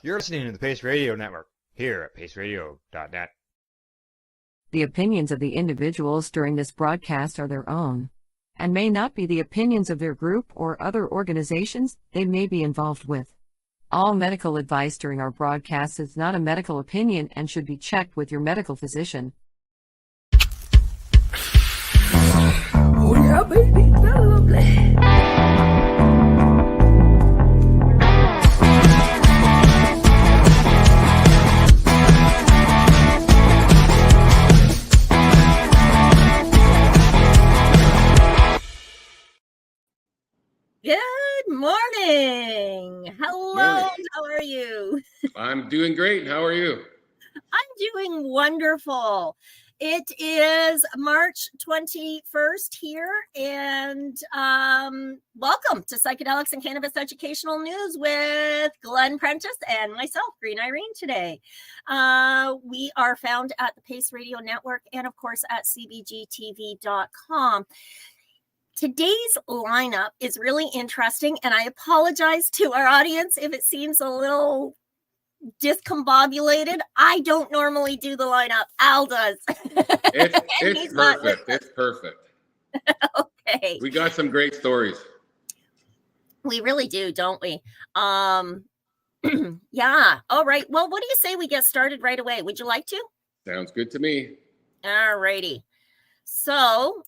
You're listening to the Pace Radio Network, here at paceradio.net. The opinions of the individuals during this broadcast are their own, and may not be the opinions of their group or other organizations they may be involved with. All medical advice during our broadcast is not a medical opinion and should be checked with your medical physician. Oh yeah, baby, that's lovely. Good morning. Hello. Morning. How are you? I'm doing great. How are you? I'm doing wonderful. It is March 21st here, and welcome to Psychedelics and Cannabis Educational News with Glenn Prentice and myself, Green Irene, today. We are found at the Pace Radio Network and, of course, at cbgtv.com. Today's lineup is really interesting, and I apologize to our audience if it seems a little discombobulated. I don't normally do the lineup. Al does. It's perfect. It's perfect. Okay. We got some great stories. We really do, don't we? Yeah. All right. Well, what do you say we get started right away? Would you like to? Sounds good to me. All righty. So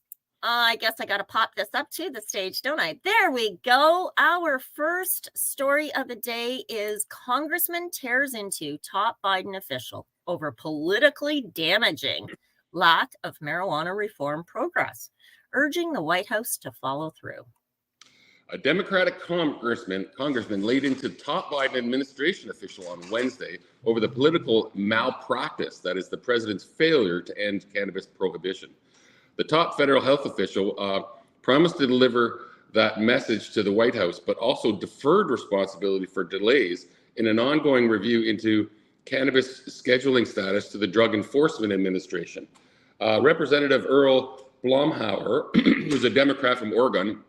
I guess I got to pop this up to the stage, don't I? There we go. Our first story of the day is Congressman tears into top Biden official over politically damaging lack of marijuana reform progress, urging the White House to follow through. A Democratic congressman laid into top Biden administration official on Wednesday over the political malpractice that is the president's failure to end cannabis prohibition. The top federal health official promised to deliver that message to the White House, but also deferred responsibility for delays in an ongoing review into cannabis scheduling status to the Drug Enforcement Administration. Representative Earl Blumhauer, who's a Democrat from Oregon,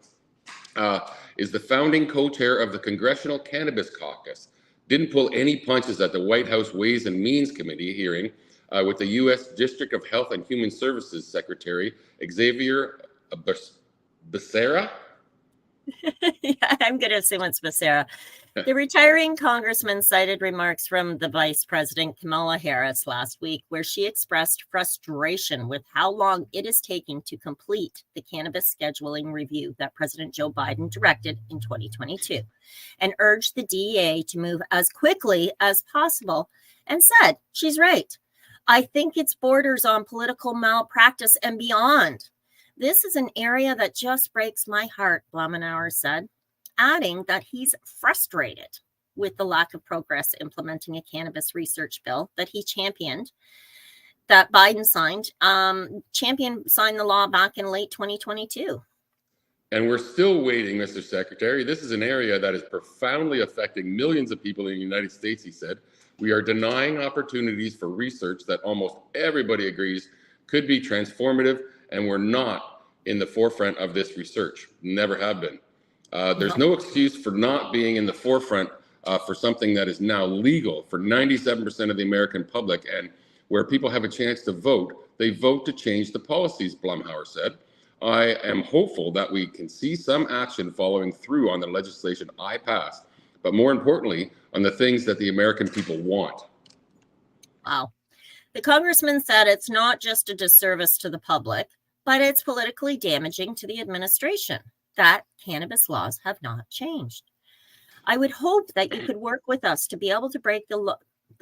is the founding co-chair of the Congressional Cannabis Caucus. Didn't pull any punches at the White House Ways and Means Committee hearing with the U.S. District of Health and Human Services Secretary Xavier Becerra. Yeah, I'm going to assume it's Becerra. The retiring congressman cited remarks from the Vice President Kamala Harris last week, where she expressed frustration with how long it is taking to complete the cannabis scheduling review that President Joe Biden directed in 2022, and urged the DEA to move as quickly as possible, and said, she's right. I think it's borders on political malpractice and beyond. This is an area that just breaks my heart, Blumhauer said, adding that he's frustrated with the lack of progress implementing a cannabis research bill that he championed, that Biden signed. Signed the law back in late 2022. And we're still waiting, Mr. Secretary. This is an area that is profoundly affecting millions of people in the United States, he said. We are denying opportunities for research that almost everybody agrees could be transformative, and we're not in the forefront of this research. Never have been. There's no excuse for not being in the forefront for something that is now legal for 97% of the American public, and where people have a chance to vote, they vote to change the policies, Blumhauer said. I am hopeful that we can see some action following through on the legislation I passed, but more importantly, on the things that the American people want. Wow. The congressman said it's not just a disservice to the public, but it's politically damaging to the administration that cannabis laws have not changed. I would hope that you could work with us to be able to break the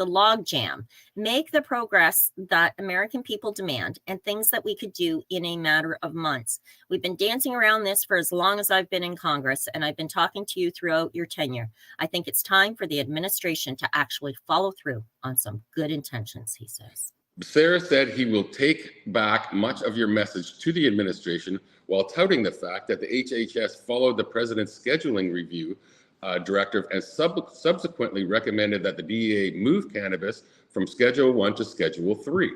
log jam, make the progress that American people demand, and things that we could do in a matter of months. We've been dancing around this for as long as I've been in Congress, and I've been talking to you throughout your tenure. I think it's time for the administration to actually follow through on some good intentions, he says. Becerra said he will take back much of your message to the administration while touting the fact that the HHS followed the president's scheduling review directive and subsequently recommended that the DEA move cannabis from Schedule 1 to Schedule 3.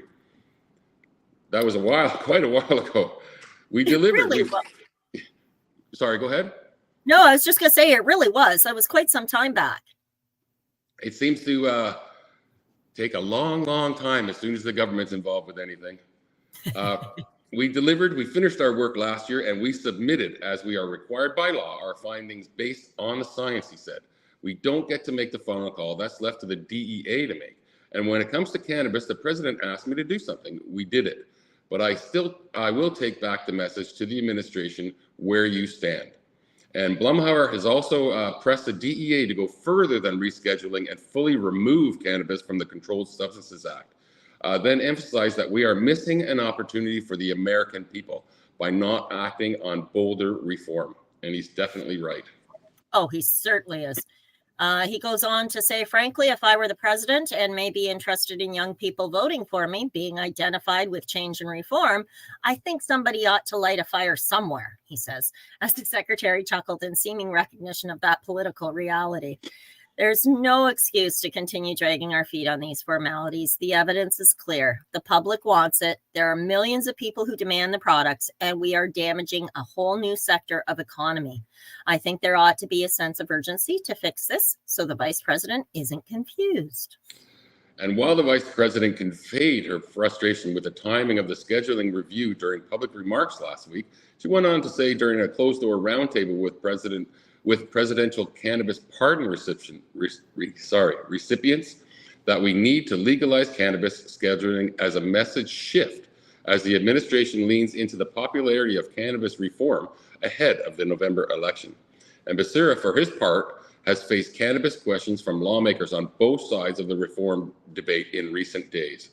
That was quite a while ago. We delivered. Really Sorry, go ahead. No, I was just going to say it really was. That was quite some time back. it seems to take a long time as soon as the government's involved with anything. We finished our work last year, and we submitted, as we are required by law, our findings based on the science, he said. We don't get to make the final call. That's left to the DEA to make. And when it comes to cannabis, the president asked me to do something. We did it. But I will take back the message to the administration where you stand. And Blumhauer has also pressed the DEA to go further than rescheduling and fully remove cannabis from the Controlled Substances Act. Then emphasized that we are missing an opportunity for the American people by not acting on bolder reform. And he's definitely right. Oh, he certainly is. He goes on to say, frankly, if I were the president and may be interested in young people voting for me, being identified with change and reform, I think somebody ought to light a fire somewhere, he says, as the secretary chuckled in seeming recognition of that political reality. There's no excuse to continue dragging our feet on these formalities. The evidence is clear. The public wants it. There are millions of people who demand the products, and we are damaging a whole new sector of economy. I think there ought to be a sense of urgency to fix this so the vice president isn't confused. And while the vice president conveyed her frustration with the timing of the scheduling review during public remarks last week, she went on to say during a closed-door roundtable with presidential cannabis pardon recipients that we need to legalize cannabis scheduling as a message shift as the administration leans into the popularity of cannabis reform ahead of the November election. And Becerra, for his part, has faced cannabis questions from lawmakers on both sides of the reform debate in recent days.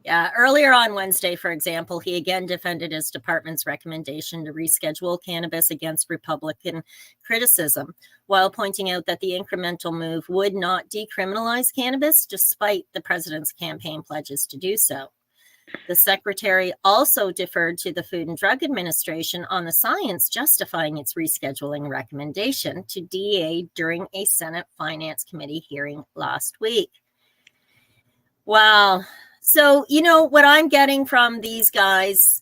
Yeah, earlier on Wednesday, for example, he again defended his department's recommendation to reschedule cannabis against Republican criticism, while pointing out that the incremental move would not decriminalize cannabis, despite the president's campaign pledges to do so. The secretary also deferred to the Food and Drug Administration on the science justifying its rescheduling recommendation to DEA during a Senate Finance Committee hearing last week. Wow. So, you know, what I'm getting from these guys,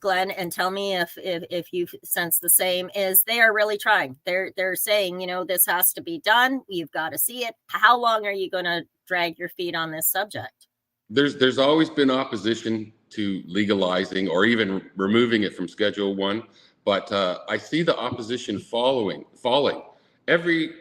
Glenn, and tell me if you sense the same, is they are really trying. They're saying, you know, this has to be done. You've got to see it. How long are you going to drag your feet on this subject? There's always been opposition to legalizing or even removing it from Schedule 1, but I see the opposition falling. Every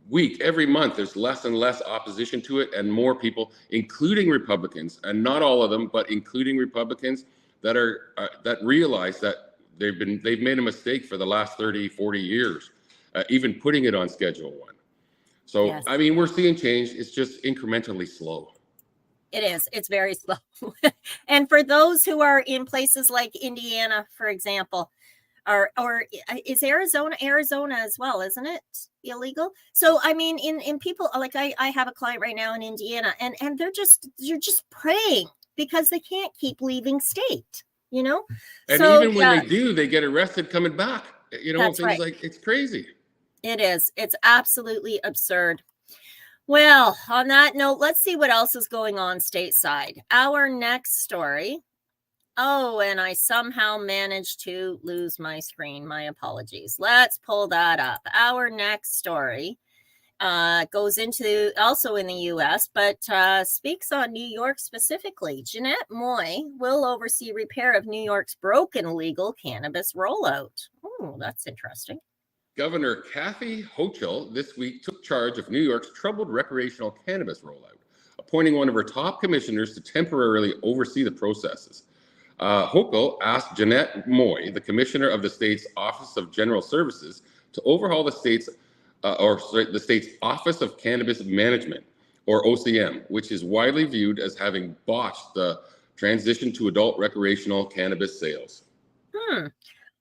week, every month, there's less and less opposition to it, and more people, including Republicans, and not all of them, but including Republicans that realize that they've made a mistake for the last 30, 40 years, even putting it on Schedule 1. So, yes. I mean, we're seeing change. It's just incrementally slow. It is. It's very slow. And for those who are in places like Indiana, for example, or is Arizona as well, isn't it illegal? So, I mean, in people like I have a client right now in Indiana, and you're just praying because they can't keep leaving state, you know? And so, even when they do, they get arrested coming back, you know, that's things right. Like it's crazy. It is. It's absolutely absurd. Well, on that note, let's see what else is going on stateside. Our next story. Oh, and I somehow managed to lose my screen. My apologies. Let's pull that up. Our next story goes into also in the U.S., but speaks on New York specifically. Jeanette Moy will oversee repair of New York's broken legal cannabis rollout. Oh, that's interesting. Governor Kathy Hochul this week took charge of New York's troubled recreational cannabis rollout, appointing one of her top commissioners to temporarily oversee the processes. Hochul asked Jeanette Moy, the commissioner of the state's Office of General Services, to overhaul the state's Office of Cannabis Management, or OCM, which is widely viewed as having botched the transition to adult recreational cannabis sales.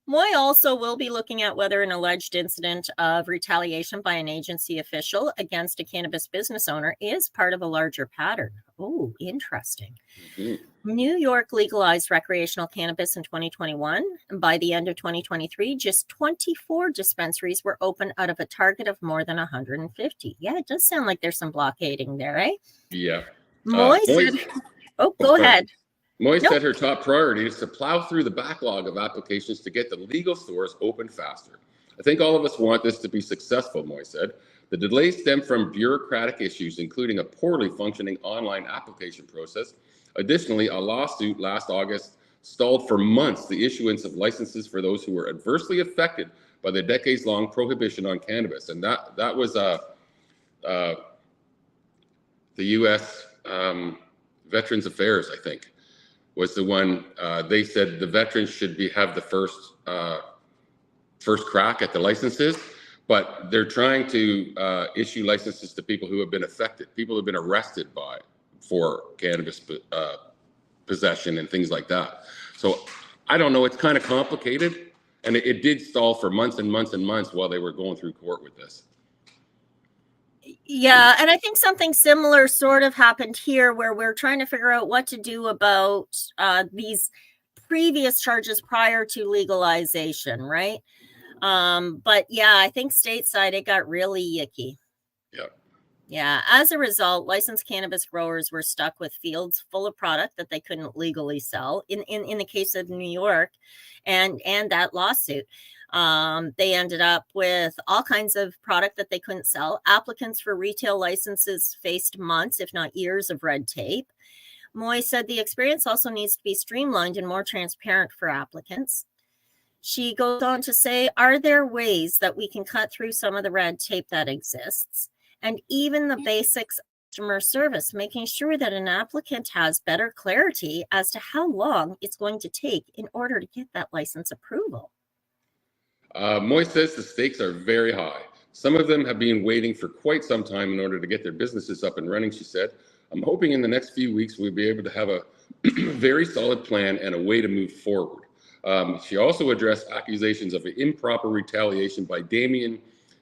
Moy also will be looking at whether an alleged incident of retaliation by an agency official against a cannabis business owner is part of a larger pattern. Oh, interesting. Mm-hmm. New York legalized recreational cannabis in 2021. By the end of 2023, just 24 dispensaries were open out of a target of more than 150. Yeah, it does sound like there's some blockading there, eh? Yeah. Moy said... Oh, go ahead. Moy said her top priority is to plow through the backlog of applications to get the legal stores open faster. I think all of us want this to be successful, Moy said. The delays stem from bureaucratic issues, including a poorly functioning online application process. Additionally, a lawsuit last August stalled for months the issuance of licenses for those who were adversely affected by the decades-long prohibition on cannabis. And that was the U.S. Veterans Affairs, I think, was the one. They said the veterans should have the first crack at the licenses, but they're trying to issue licenses to people who have been affected, people who have been arrested for cannabis possession and things like that. So I don't know, it's kind of complicated, and it did stall for months and months and months while they were going through court with this. Yeah, and I think something similar sort of happened here, where we're trying to figure out what to do about these previous charges prior to legalization, right? But yeah, I think stateside it got really yicky. Yeah. Yeah. As a result, licensed cannabis growers were stuck with fields full of product that they couldn't legally sell. In the case of New York, and that lawsuit, they ended up with all kinds of product that they couldn't sell. Applicants for retail licenses faced months, if not years, of red tape. Moy said the experience also needs to be streamlined and more transparent for applicants. She goes on to say, are there ways that we can cut through some of the red tape that exists? And even the basics of customer service, making sure that an applicant has better clarity as to how long it's going to take in order to get that license approval. Moy says the stakes are very high. Some of them have been waiting for quite some time in order to get their businesses up and running, she said. I'm hoping in the next few weeks we'll be able to have a very solid plan and a way to move forward. She also addressed accusations of improper retaliation by Damien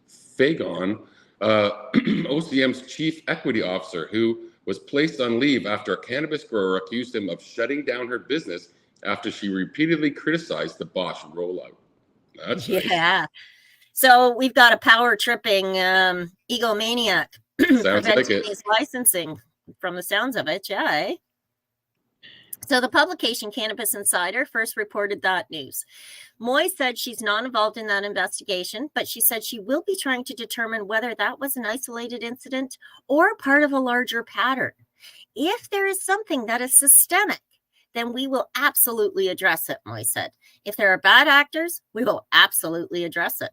Fagon, OCM's chief equity officer, who was placed on leave after a cannabis grower accused him of shutting down her business after she repeatedly criticized the Bosch rollout. That's nice. Yeah. So we've got a power tripping egomaniac preventing his licensing, from the sounds of it. Yeah. Eh? So the publication Cannabis Insider first reported that news. Moy said she's not involved in that investigation, but she said she will be trying to determine whether that was an isolated incident or part of a larger pattern. If there is something that is systemic, then we will absolutely address it, Moy said. If there are bad actors, we will absolutely address it.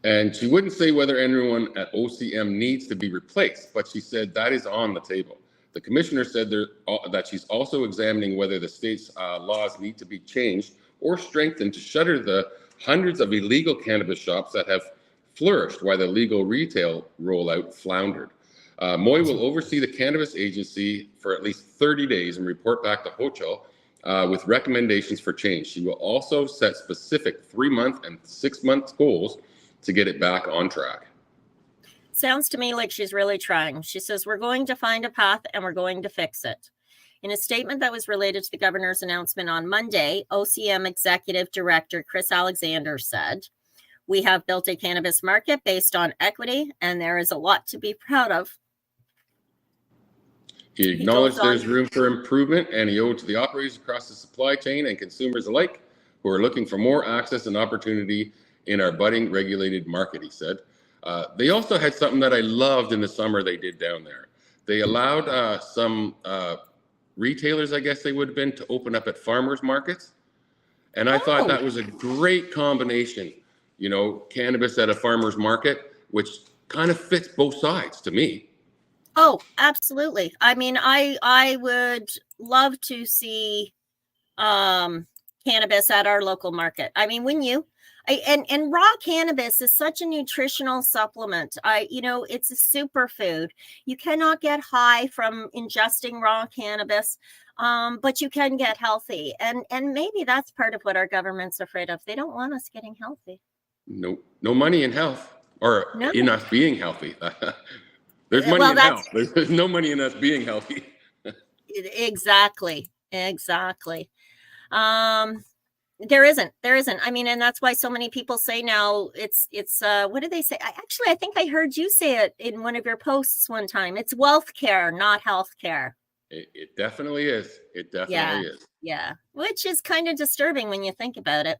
And she wouldn't say whether anyone at OCM needs to be replaced, but she said that is on the table. The commissioner said that she's also examining whether the state's laws need to be changed or strengthened to shutter the hundreds of illegal cannabis shops that have flourished while the legal retail rollout floundered. Moy will oversee the cannabis agency for at least 30 days and report back to Hochul with recommendations for change. She will also set specific 3-month and 6-month goals to get it back on track. Sounds to me like she's really trying. She says, we're going to find a path and we're going to fix it. In a statement that was related to the governor's announcement on Monday, OCM Executive Director Chris Alexander said, we have built a cannabis market based on equity, and there is a lot to be proud of. He acknowledged there's room for improvement, and he owed to the operators across the supply chain and consumers alike who are looking for more access and opportunity in our budding regulated market, he said. They also had something that I loved in the summer they did down there. They allowed some retailers, I guess they would have been, to open up at farmers markets. And I thought that was a great combination, you know, cannabis at a farmer's market, which kind of fits both sides to me. Oh, absolutely. I mean, I would love to see cannabis at our local market. I mean, wouldn't you? And raw cannabis is such a nutritional supplement. It's a superfood. You cannot get high from ingesting raw cannabis, but you can get healthy. And maybe that's part of what our government's afraid of. They don't want us getting healthy. No money in health, or in us being healthy. There's money in health. There's no money in us being healthy. Exactly. There isn't. I mean, and that's why so many people say now it's what do they say? I think I heard you say it in one of your posts one time. It's wealth care, not health care. It definitely is. It definitely is. Yeah. Which is kind of disturbing when you think about it.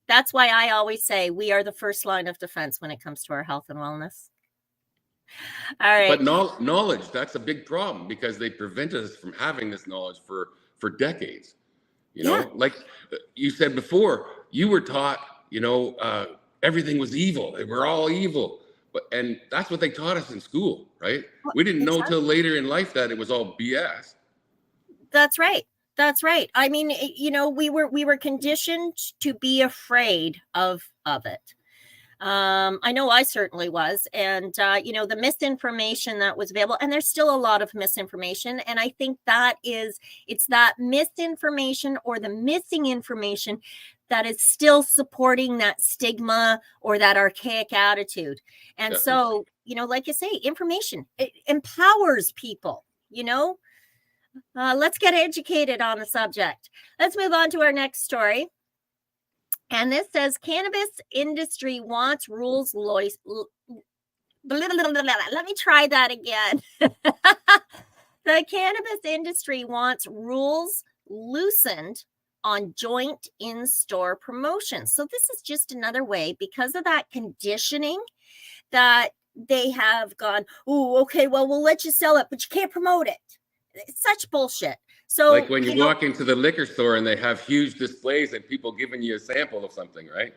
That's why I always say we are the first line of defense when it comes to our health and wellness. All right. But knowledge, that's a big problem because they prevented us from having this knowledge for decades. You know, like you said before, you were taught, everything was evil. They were all evil. And that's what they taught us in school, right? We didn't know till later in life that it was all BS. That's right. That's right. I mean, we were conditioned to be afraid of it. I know I certainly was. And, the misinformation that was available, and there's still a lot of misinformation. And I think it's that misinformation or the missing information that is still supporting that stigma or that archaic attitude. And so, like you say, information, it empowers people, let's get educated on the subject. Let's move on to our next story. And this says cannabis industry wants rules. Let me try that again. The cannabis industry wants rules loosened on joint in-store promotions. So this is just another way, because of that conditioning, that they have gone, oh, okay, well, we'll let you sell it, but you can't promote it. It's such bullshit. So, like when you walk into the liquor store and they have huge displays and people giving you a sample of something, right?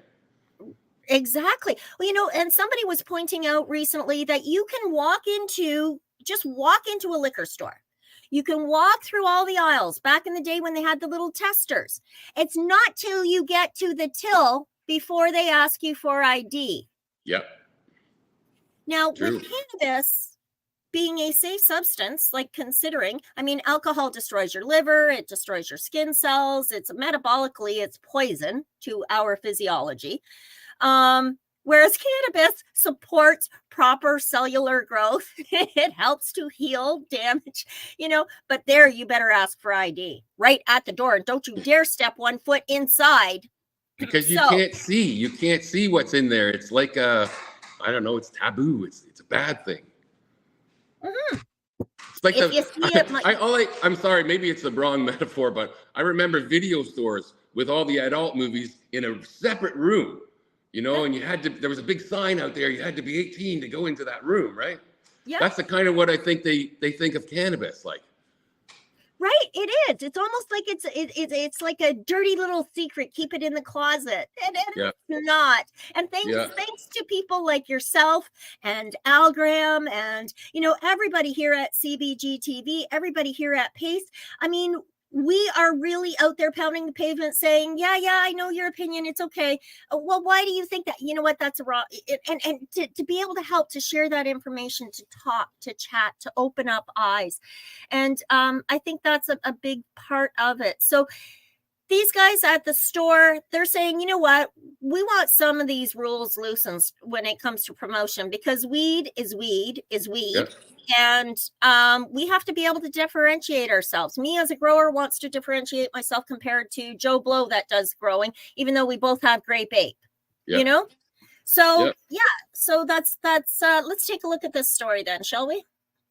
Exactly. Well, and somebody was pointing out recently that you can walk into a liquor store. You can walk through all the aisles. Back in the day when they had the little testers, it's not till you get to the till before they ask you for ID. Yep. Now, True. with cannabis being a safe substance, alcohol destroys your liver, it destroys your skin cells, it's poison to our physiology. Whereas cannabis supports proper cellular growth. It helps to heal damage, but there you better ask for ID right at the door. Don't you dare step one foot inside. Because you can't see what's in there. It's like, it's taboo. It's a bad thing. Mm-hmm. It's like I'm sorry, maybe it's the wrong metaphor, but I remember video stores with all the adult movies in a separate room, and there was a big sign out there. You had to be 18 to go into that room, right? Yeah. That's the kind of what I think they think of cannabis like. Right, it is. It's almost like it's like a dirty little secret. Keep it in the closet, and it's not. And thanks to people like yourself and Al Graham, and everybody here at CBG TV, everybody here at Pace. I mean, we are really out there pounding the pavement, saying, "Yeah, I know your opinion. It's okay. Well, why do you think that? You know what? That's wrong." And to be able to help, to share that information, to talk, to chat, to open up eyes, and I think that's a big part of it. So these guys at the store, they're saying, you know what? We want some of these rules loosened when it comes to promotion, because weed is weed is weed. Yep. And we have to be able to differentiate ourselves. Me as a grower wants to differentiate myself compared to Joe Blow that does growing, even though we both have grape ape, So, so that's let's take a look at this story then, shall we?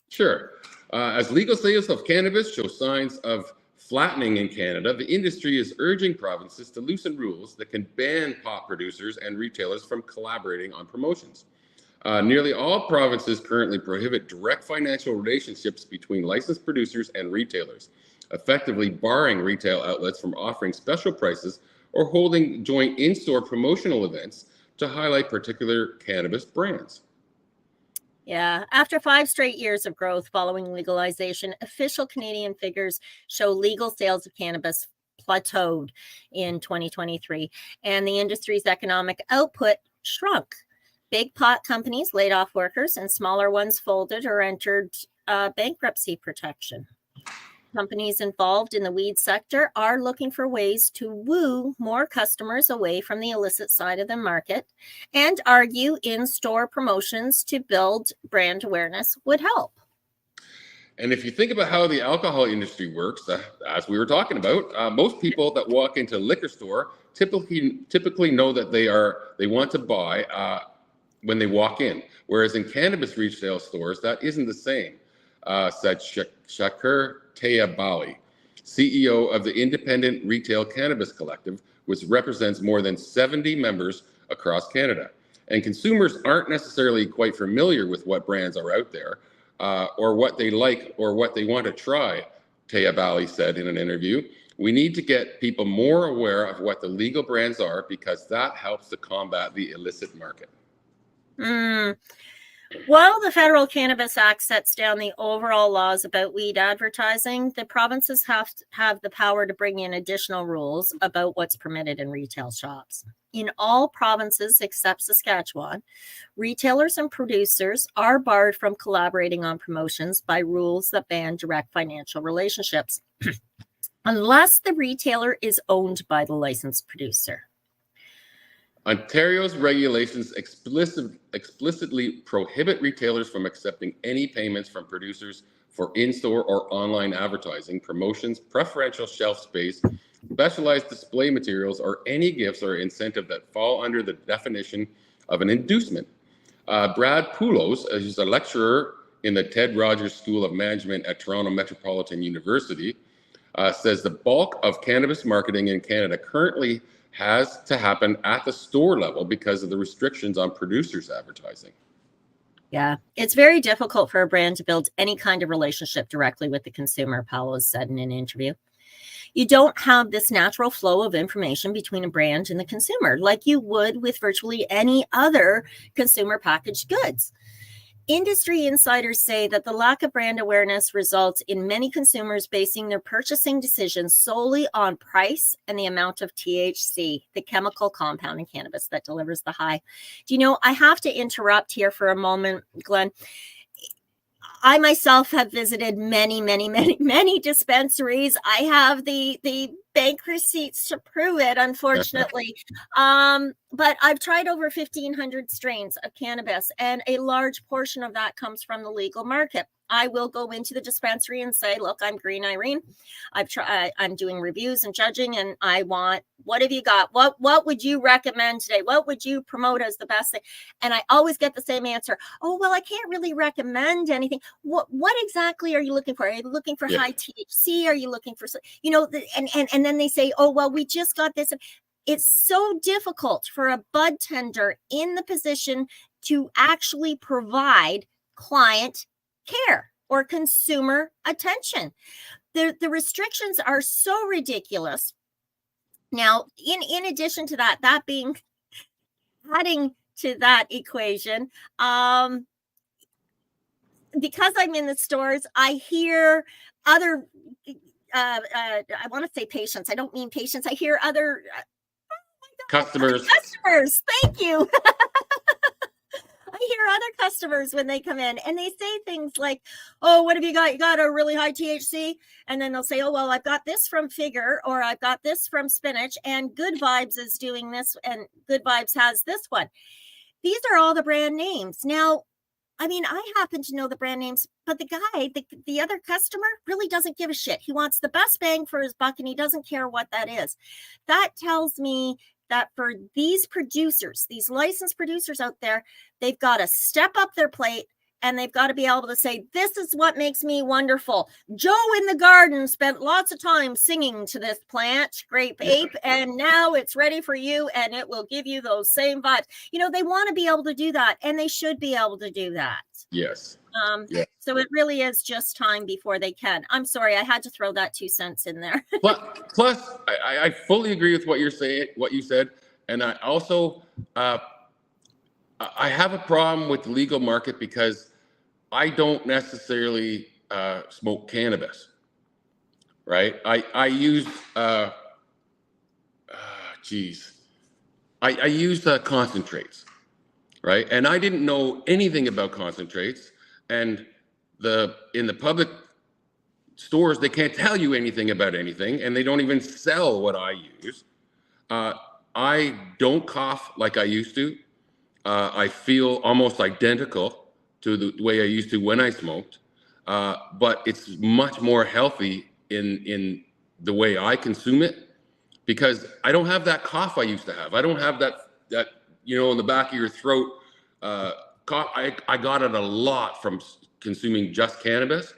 Sure. As legal sales of cannabis show signs of flattening in Canada, the industry is urging provinces to loosen rules that can ban pot producers and retailers from collaborating on promotions. Nearly all provinces currently prohibit direct financial relationships between licensed producers and retailers, effectively barring retail outlets from offering special prices or holding joint in-store promotional events to highlight particular cannabis brands. Yeah, after 5 straight years of growth following legalization, official Canadian figures show legal sales of cannabis plateaued in 2023, and the industry's economic output shrunk. Big pot companies laid off workers, and smaller ones folded or entered bankruptcy protection. Companies involved in the weed sector are looking for ways to woo more customers away from the illicit side of the market, and argue in-store promotions to build brand awareness would help. And if you think about how the alcohol industry works, as we were talking about, most people that walk into a liquor store typically know that they want to buy when they walk in. Whereas in cannabis retail stores, that isn't the same, said Shakur Tayabali. CEO of the Independent Retail Cannabis Collective, which represents more than 70 members across Canada. And consumers aren't necessarily quite familiar with what brands are out there, or what they like or what they want to try, Taya Bali said in an interview. We need to get people more aware of what the legal brands are, because that helps to combat the illicit market. While the Federal Cannabis Act sets down the overall laws about weed advertising, the provinces have the power to bring in additional rules about what's permitted in retail shops. In all provinces except Saskatchewan, retailers and producers are barred from collaborating on promotions by rules that ban direct financial relationships, unless the retailer is owned by the licensed producer. Ontario's regulations explicitly prohibit retailers from accepting any payments from producers for in-store or online advertising, promotions, preferential shelf space, specialized display materials, or any gifts or incentive that fall under the definition of an inducement. Brad Poulos, who's a lecturer in the Ted Rogers School of Management at Toronto Metropolitan University, says the bulk of cannabis marketing in Canada currently has to happen at the store level because of the restrictions on producers' advertising. Yeah, it's very difficult for a brand to build any kind of relationship directly with the consumer, Paulo said in an interview. You don't have this natural flow of information between a brand and the consumer like you would with virtually any other consumer packaged goods. Industry insiders say that the lack of brand awareness results in many consumers basing their purchasing decisions solely on price and the amount of THC, the chemical compound in cannabis that delivers the high. Do you know, I have to interrupt here for a moment, Glenn. I myself have visited many dispensaries. I have the bank receipts to prove it, unfortunately. But I've tried over 1,500 strains of cannabis, and a large portion of that comes from the legal market. I will go into the dispensary and say, look, I'm Green Irene. I'm doing reviews and judging, and I want, what have you got? What would you recommend today? What would you promote as the best thing? And I always get the same answer. Oh, well, I can't really recommend anything. What exactly are you looking for? Are you looking for high THC? Are you looking for, and then they say, oh, well, we just got this. It's so difficult for a bud tender in the position to actually provide client care or consumer attention. The restrictions are so ridiculous. Now, in addition to that being adding to that equation, because I'm in the stores, I hear other I want to say patients. I don't mean patients. I hear other customers. Thank you. I hear other customers when they come in and they say things like, oh, what have you got? You got a really high THC? And then they'll say, oh, well, I've got this from Figure, or I've got this from Spinach, and Good Vibes is doing this, and Good Vibes has this one. These are all the brand names. Now, I mean, I happen to know the brand names, but the guy, the other customer really doesn't give a shit. He wants the best bang for his buck, and he doesn't care what that is. That tells me that for these producers, these licensed producers out there, they've got to step up their plate, and they've got to be able to say, this is what makes me wonderful. Joe in the garden spent lots of time singing to this plant, Grape Ape, and now it's ready for you, and it will give you those same vibes. You know, they want to be able to do that, and they should be able to do that. Yes. So it really is just time before they can. I'm sorry, I had to throw that 2 cents in there. Plus, I fully agree with what you're saying, what you said, and I also I have a problem with the legal market because I don't necessarily smoke cannabis, right? I use I use concentrates, right? And I didn't know anything about concentrates, and in the public stores, they can't tell you anything about anything, and they don't even sell what I use. I don't cough like I used to. I feel almost identical to the way I used to when I smoked, but it's much more healthy in the way I consume it, because I don't have that cough I used to have. I don't have that in the back of your throat cough. I got it a lot from consuming just cannabis,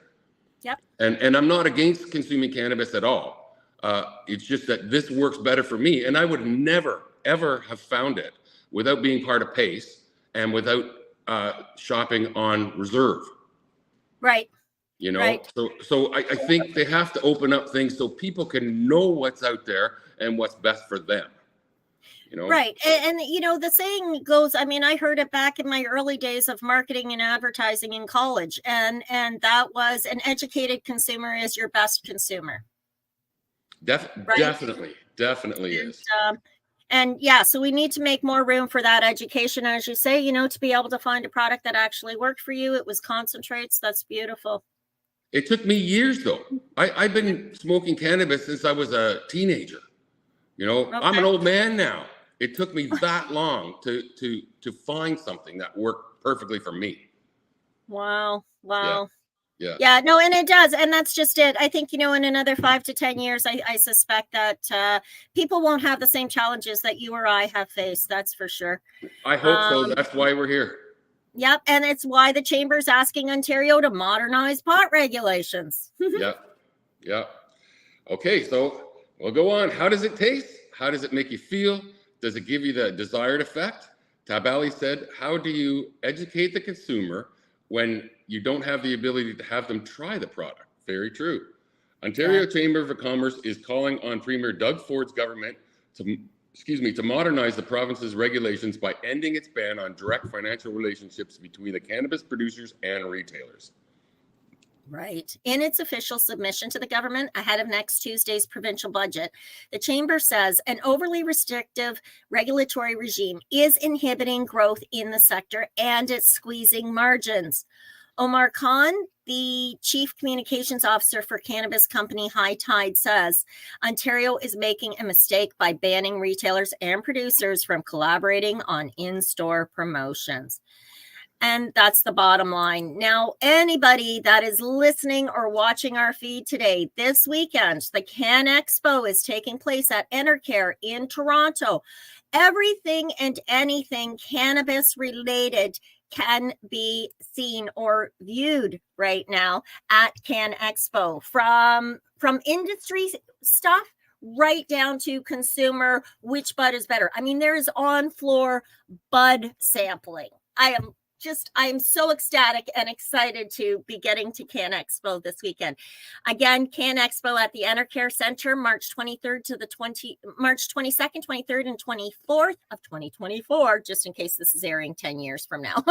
Yep. And I'm not against consuming cannabis at all. It's just that this works better for me. And I would never, ever have found it without being part of PACE and without shopping on Reserve. Right. You know, Right. so I think they have to open up things so people can know what's out there and what's best for them. You know? Right. And, you know, the saying goes, I mean, I heard it back in my early days of marketing and advertising in college. And that was, an educated consumer is your best consumer. Right? Definitely is. And yeah, so we need to make more room for that education, as you say, you know, to be able to find a product that actually worked for you. It was concentrates. That's beautiful. It took me years, though. I've been smoking cannabis since I was a teenager. You know, okay. I'm an old man now. It took me that long to find something that worked perfectly for me. Wow. Yeah. No, and it does. And that's just it. I think, you know, in another 5 to 10 years, I suspect that people won't have the same challenges that you or I have faced. That's for sure. I hope so. That's why we're here. Yep. And it's why the Chamber's asking Ontario to modernize pot regulations. Yeah. Okay, so we'll go on. How does it taste? How does it make you feel? Does it give you the desired effect? Tabali said, how do you educate the consumer when you don't have the ability to have them try the product? Very true. Ontario Chamber of Commerce is calling on Premier Doug Ford's government to modernize the province's regulations by ending its ban on direct financial relationships between the cannabis producers and retailers. Right. In its official submission to the government ahead of next Tuesday's provincial budget, the Chamber says an overly restrictive regulatory regime is inhibiting growth in the sector and it's squeezing margins. Omar Khan, the Chief Communications Officer for cannabis company High Tide, says Ontario is making a mistake by banning retailers and producers from collaborating on in-store promotions. And that's the bottom line. Now, anybody that is listening or watching our feed today, this weekend, the Can Expo is taking place at Entourage in Toronto. Everything and anything cannabis related can be seen or viewed right now at Can Expo, from industry stuff right down to consumer, which bud is better. I mean, there's on-floor bud sampling. I am so ecstatic and excited to be getting to Can Expo this weekend. Again, Can Expo at the Entourage Center, March 22nd, 23rd, and 24th of 2024, just in case this is airing 10 years from now.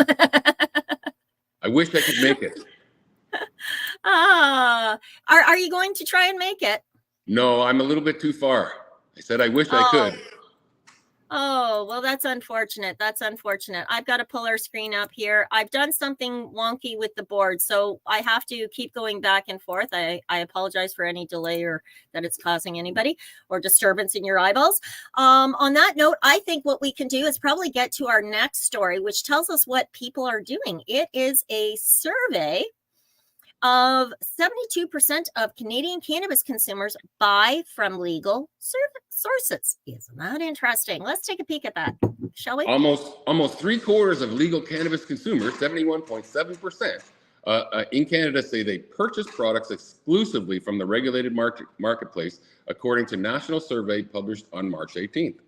I wish I could make it. Are you going to try and make it? No, I'm a little bit too far. I said I wish I could. Oh, well, that's unfortunate. I've got to pull our screen up here. I've done something wonky with the board, so I have to keep going back and forth. I apologize for any delay or that it's causing anybody or disturbance in your eyeballs. On that note, I think what we can do is probably get to our next story, which tells us what people are doing. It is a survey of 72% of Canadian cannabis consumers buy from legal sources. Isn't that interesting? Let's take a peek at that, shall we? Almost 3/4 of legal cannabis consumers, 71.7%, in Canada say they purchase products exclusively from the regulated marketplace, according to national survey published on March 18th.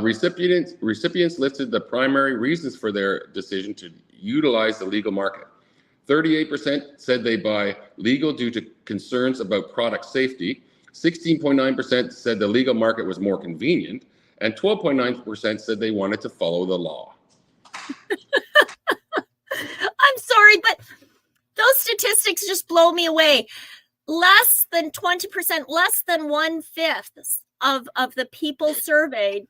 Recipients listed the primary reasons for their decision to utilize the legal market. 38% said they buy legal due to concerns about product safety. 16.9% said the legal market was more convenient, and 12.9% said they wanted to follow the law. I'm sorry, but those statistics just blow me away. Less than 20%, less than 1/5 of the people surveyed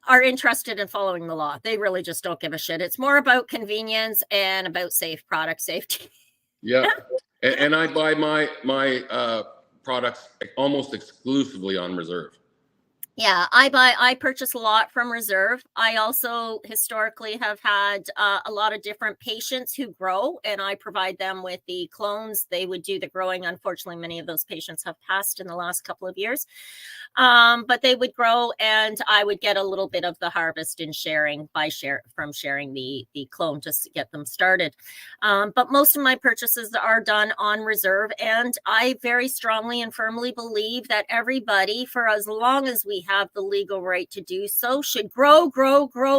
are interested in following the law. They really just don't give a shit. It's more about convenience and about product safety. Yeah, and I buy my products almost exclusively on Reserve. Yeah, I purchase a lot from Reserve. I also historically have had a lot of different patients who grow, and I provide them with the clones. They would do the growing. Unfortunately, many of those patients have passed in the last couple of years. But they would grow, and I would get a little bit of the harvest in sharing from sharing the clone to get them started. But most of my purchases are done on Reserve, and I very strongly and firmly believe that everybody, for as long as we have the legal right to do so, should grow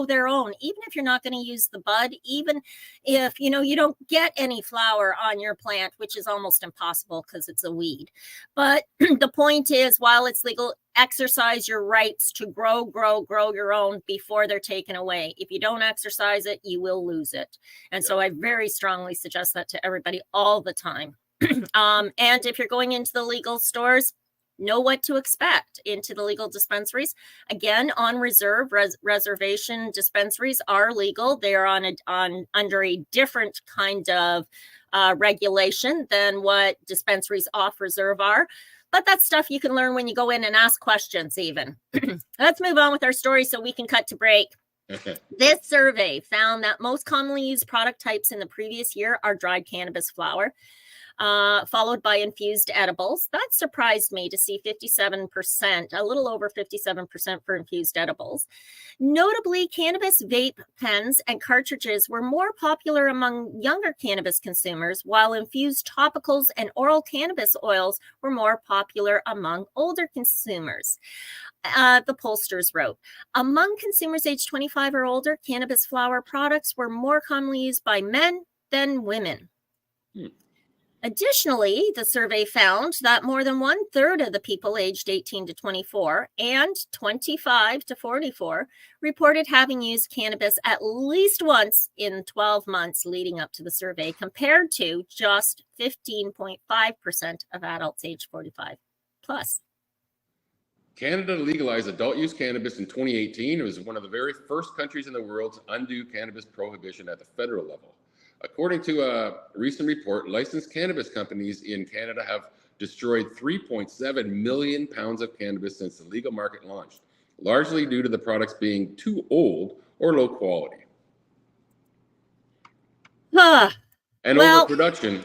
their own, even if you're not going to use the bud, even if you don't get any flower on your plant, which is almost impossible because it's a weed. But the point is, while it's legal, exercise your rights to grow your own before they're taken away. If you don't exercise it, you will lose it. And so I very strongly suggest that to everybody all the time. And if you're going into the legal stores, know what to expect into the legal dispensaries. Again, on Reserve, reservation dispensaries are legal. They're under a different kind of regulation than what dispensaries off Reserve are. But that's stuff you can learn when you go in and ask questions even. Let's move on with our story so we can cut to break. This survey found that most commonly used product types in the previous year are dried cannabis flower, followed by infused edibles. That surprised me to see 57%, a little over 57% for infused edibles. Notably, cannabis vape pens and cartridges were more popular among younger cannabis consumers, while infused topicals and oral cannabis oils were more popular among older consumers. The pollsters wrote, among consumers aged 25 or older, cannabis flower products were more commonly used by men than women. Additionally, the survey found that more than 1/3 of the people aged 18 to 24 and 25 to 44 reported having used cannabis at least once in 12 months leading up to the survey, compared to just 15.5% of adults aged 45 plus. Canada legalized adult use cannabis in 2018. It was one of the very first countries in the world to undo cannabis prohibition at the federal level. According to a recent report, licensed cannabis companies in Canada have destroyed 3.7 million pounds of cannabis since the legal market launched, largely due to the products being too old or low quality. And overproduction.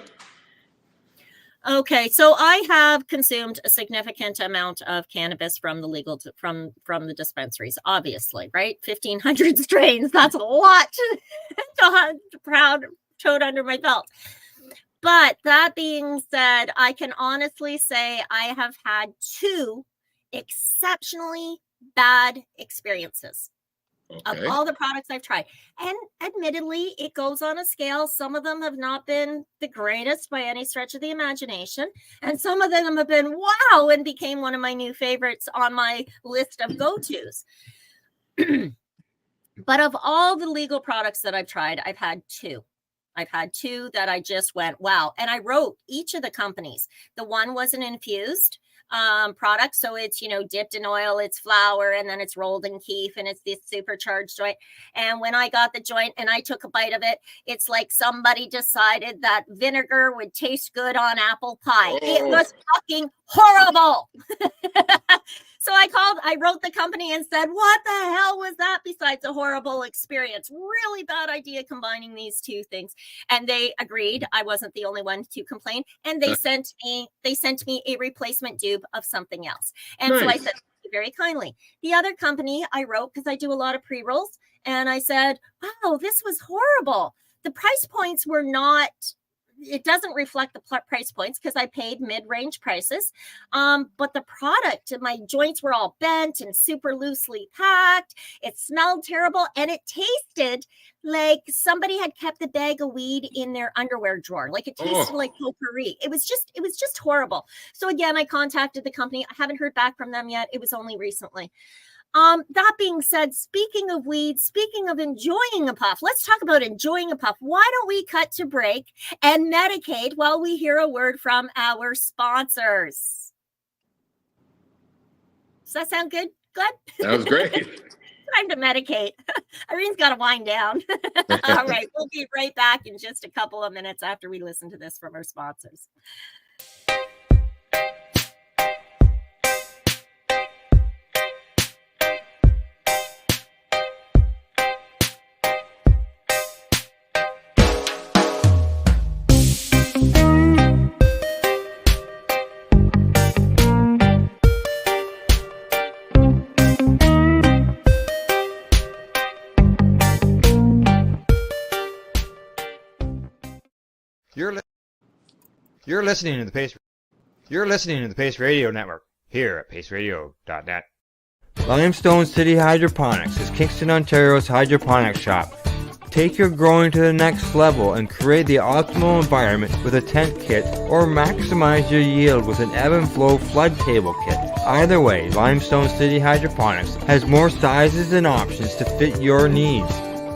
Okay, so I have consumed a significant amount of cannabis from the legal from the dispensaries, obviously, right? 1,500 strains, that's a lot to proud toad under my belt. But that being said, I can honestly say I have had 2 exceptionally bad experiences. Of all the products I've tried. And admittedly, it goes on a scale. Some of them have not been the greatest by any stretch of the imagination. And some of them have been wow and became one of my new favorites on my list of go-tos. But of all the legal products that I've tried, I've had 2. I've had 2 that I just went, wow. And I wrote each of the companies. The one was an infused product. So it's, dipped in oil, it's flour, and then it's rolled in keef, and it's this supercharged joint. And when I got the joint and I took a bite of it, it's like somebody decided that vinegar would taste good on apple pie. It was fucking horrible. So I wrote the company and said, what the hell was that besides a horrible experience? Really bad idea combining these 2 things. And they agreed. I wasn't the only one to complain. And they sent me a replacement dupe of something else. And so I said, very kindly. The other company I wrote, because I do a lot of pre-rolls, and I said, wow, this was horrible. The price points were not, it doesn't reflect the price points because I paid mid-range prices. But the product, my joints were all bent and super loosely packed. It smelled terrible, and it tasted like somebody had kept a bag of weed in their underwear drawer. Like it tasted like potpourri. It was just horrible. So again, I contacted the company. I haven't heard back from them yet. It was only recently. That being said, speaking of weed, speaking of enjoying a puff, let's talk about enjoying a puff. Why don't we cut to break and medicate while we hear a word from our sponsors? Does that sound good? Good? That was great. Time to medicate. Irene's got to wind down. All right, we'll be right back in just a couple of minutes after we listen to this from our sponsors. You're li- you're listening to the Pace. You're listening to the Pace Radio Network here at paceradio.net. Limestone City Hydroponics is Kingston, Ontario's hydroponics shop. Take your growing to the next level and create the optimal environment with a tent kit, or maximize your yield with an ebb and flow flood table kit. Either way, Limestone City Hydroponics has more sizes and options to fit your needs.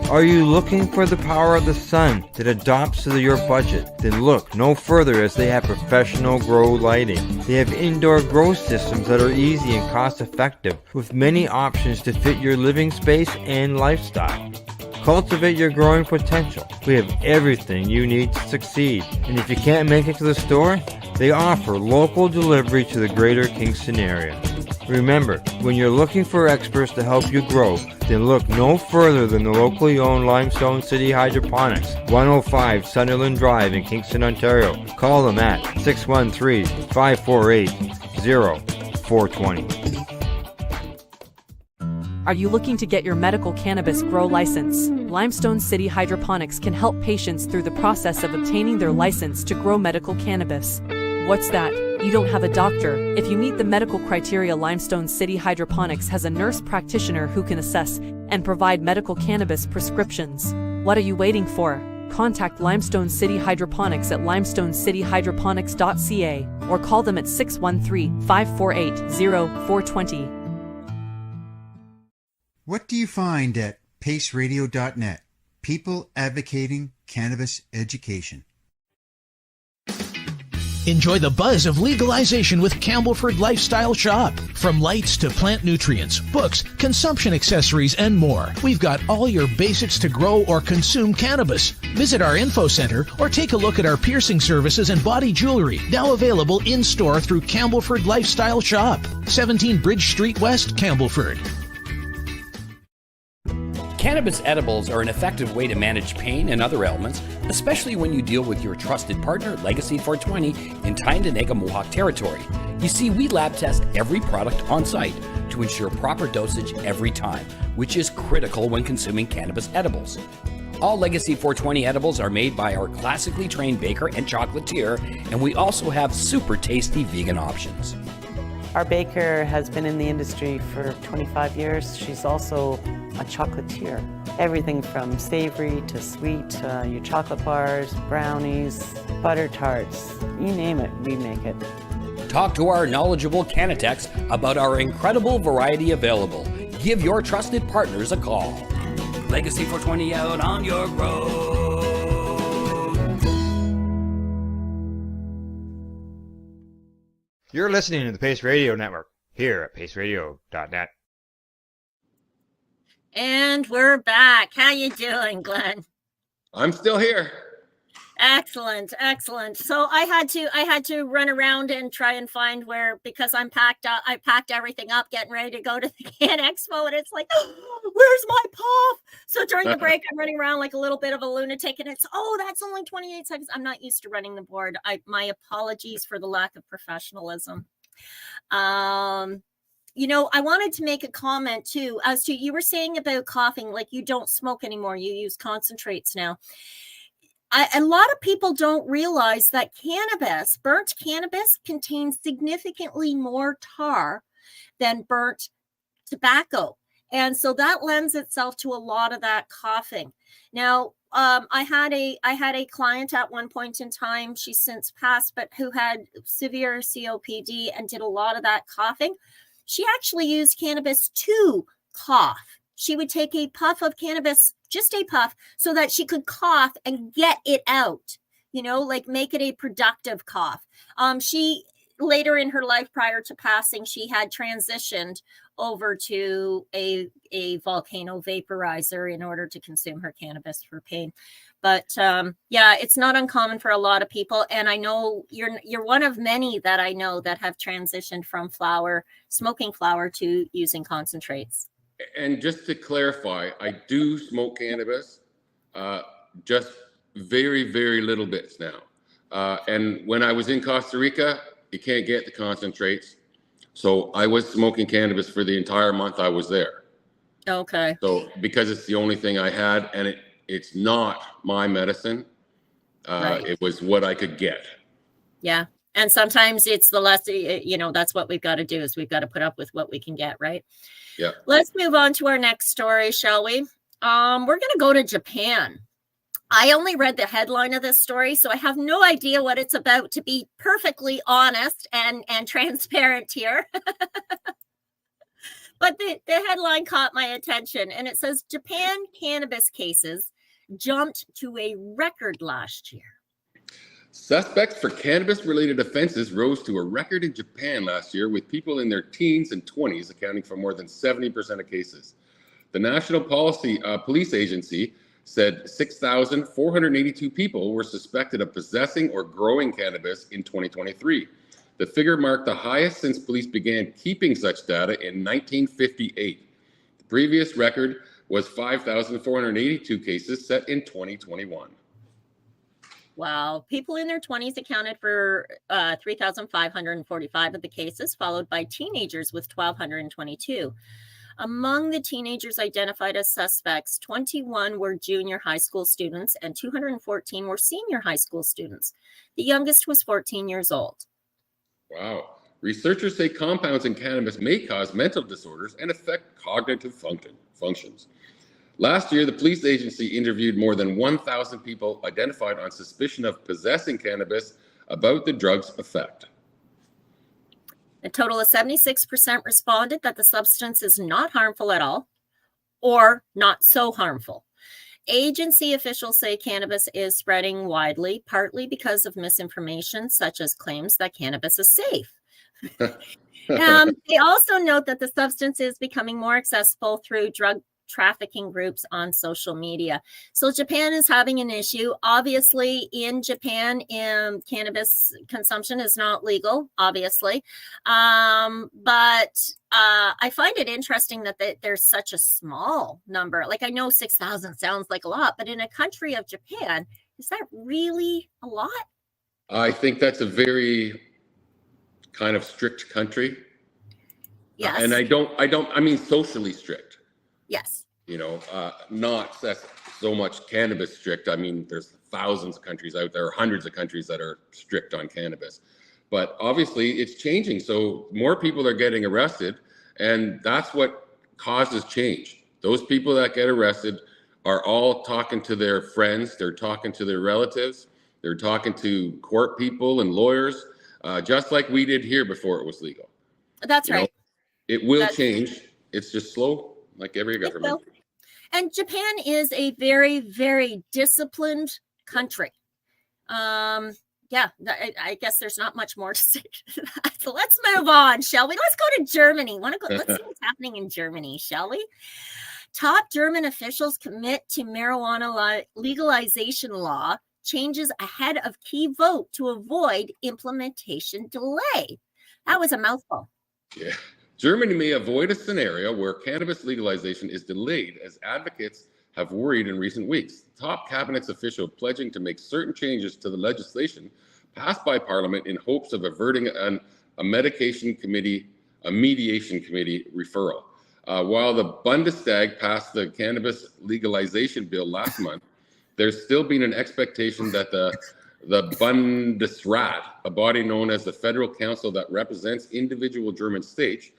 Are you looking for the power of the sun that adapts to your budget? Then look no further, as they have professional grow lighting. They have indoor grow systems that are easy and cost effective, with many options to fit your living space and lifestyle. Cultivate your growing potential. We have everything you need to succeed. And if you can't make it to the store, they offer local delivery to the greater Kingston area. Remember, when you're looking for experts to help you grow, then look no further than the locally owned Limestone City Hydroponics, 105 Sunderland Drive in Kingston, Ontario. Call them at 613-548-0420. Are you looking to get your medical cannabis grow license? Limestone City Hydroponics can help patients through the process of obtaining their license to grow medical cannabis. What's that? You don't have a doctor. If you meet the medical criteria, Limestone City Hydroponics has a nurse practitioner who can assess and provide medical cannabis prescriptions. What are you waiting for? Contact Limestone City Hydroponics at limestonecityhydroponics.ca or call them at 613-548-0420. What do you find at paceradio.net? People advocating cannabis education. Enjoy the buzz of legalization with Campbellford Lifestyle Shop. From lights to plant nutrients, books, consumption accessories, and more, we've got all your basics to grow or consume cannabis. Visit our info center or take a look at our piercing services and body jewelry, now available in-store through Campbellford Lifestyle Shop, 17 Bridge Street West, Campbellford. Cannabis edibles are an effective way to manage pain and other ailments, especially when you deal with your trusted partner, Legacy 420, in Tyendinaga Mohawk territory. You see, we lab test every product on site to ensure proper dosage every time, which is critical when consuming cannabis edibles. All Legacy 420 edibles are made by our classically trained baker and chocolatier, and we also have super tasty vegan options. Our baker has been in the industry for 25 years. She's also a chocolatier. Everything from savory to sweet, your chocolate bars, brownies, butter tarts, you name it, we make it. Talk to our knowledgeable Cannatex about our incredible variety available. Give your trusted partners a call. Legacy 420 out on your road. You're listening to the Pace Radio Network here at paceradio.net. And we're back. How you doing, Glenn? I'm still here. Excellent, excellent. So I had to run around and try and find where, because I packed everything up, getting ready to go to the Can Expo, and it's like, oh, where's my puff? So during the break, I'm running around like a little bit of a lunatic, and it's, that's only 28 seconds. I'm not used to running the board. My apologies for the lack of professionalism. I wanted to make a comment too, as to, you were saying about coughing, like you don't smoke anymore, you use concentrates now. A lot of people don't realize that burnt cannabis, contains significantly more tar than burnt tobacco. And so that lends itself to a lot of that coughing. Now, I had a client at one point in time, she's since passed, but who had severe COPD and did a lot of that coughing. She actually used cannabis to cough. She would take a puff of cannabis, just a puff, so that she could cough and get it out, like make it a productive cough. She later in her life, prior to passing, she had transitioned over to a volcano vaporizer in order to consume her cannabis for pain. But it's not uncommon for a lot of people. And I know you're one of many that I know that have transitioned from smoking flower to using concentrates. And just to clarify, I do smoke cannabis, just very, very little bits now. And when I was in Costa Rica, you can't get the concentrates. So I was smoking cannabis for the entire month I was there. Okay. So because it's the only thing I had, and it's not my medicine, Right. It was what I could get. Yeah. And sometimes it's the less, that's what we've got to do is we've got to put up with what we can get, right? Yeah. Let's move on to our next story, shall we? We're going to go to Japan. I only read the headline of this story, so I have no idea what it's about, to be perfectly honest and transparent here. But the headline caught my attention, and it says Japan cannabis cases jumped to a record last year. Suspects for cannabis-related offenses rose to a record in Japan last year, with people in their teens and 20s accounting for more than 70% of cases. The National Police Agency said 6,482 people were suspected of possessing or growing cannabis in 2023. The figure marked the highest since police began keeping such data in 1958. The previous record was 5,482 cases set in 2021. Wow. People in their 20s accounted for 3,545 of the cases, followed by teenagers with 1,222. Among the teenagers identified as suspects, 21 were junior high school students and 214 were senior high school students. The youngest was 14 years old. Wow. Researchers say compounds in cannabis may cause mental disorders and affect cognitive functions. Last year, the police agency interviewed more than 1,000 people identified on suspicion of possessing cannabis about the drug's effect. A total of 76% responded that the substance is not harmful at all or not so harmful. Agency officials say cannabis is spreading widely, partly because of misinformation, such as claims that cannabis is safe. They also note that the substance is becoming more accessible through drug trafficking groups on social media. So Japan is having an issue. Obviously, in Japan, cannabis consumption is not legal, obviously. But I find it interesting that there's such a small number. Like, I know 6,000 sounds like a lot, but in a country of Japan, is that really a lot? I think that's a very kind of strict country. Yes. And I mean socially strict. Yes. Not so much cannabis strict. I mean, there's thousands of countries out there, hundreds of countries that are strict on cannabis. But obviously it's changing. So more people are getting arrested, and that's what causes change. Those people that get arrested are all talking to their friends. They're talking to their relatives. They're talking to court people and lawyers, just like we did here before it was legal. That's right. It will change. It's just slow, like every government. And Japan is a very, very disciplined country. I guess there's not much more to say to that. So let's move on, shall we? Let's go to Germany. Let's see what's happening in Germany, shall we? Top German officials commit to marijuana legalization law changes ahead of key vote to avoid implementation delay. That was a mouthful. Yeah. Germany may avoid a scenario where cannabis legalization is delayed, as advocates have worried in recent weeks. Top cabinet's official pledging to make certain changes to the legislation passed by Parliament in hopes of averting a mediation committee referral. While the Bundestag passed the cannabis legalization bill last month, there's still been an expectation that the Bundesrat, a body known as the Federal Council that represents individual German states,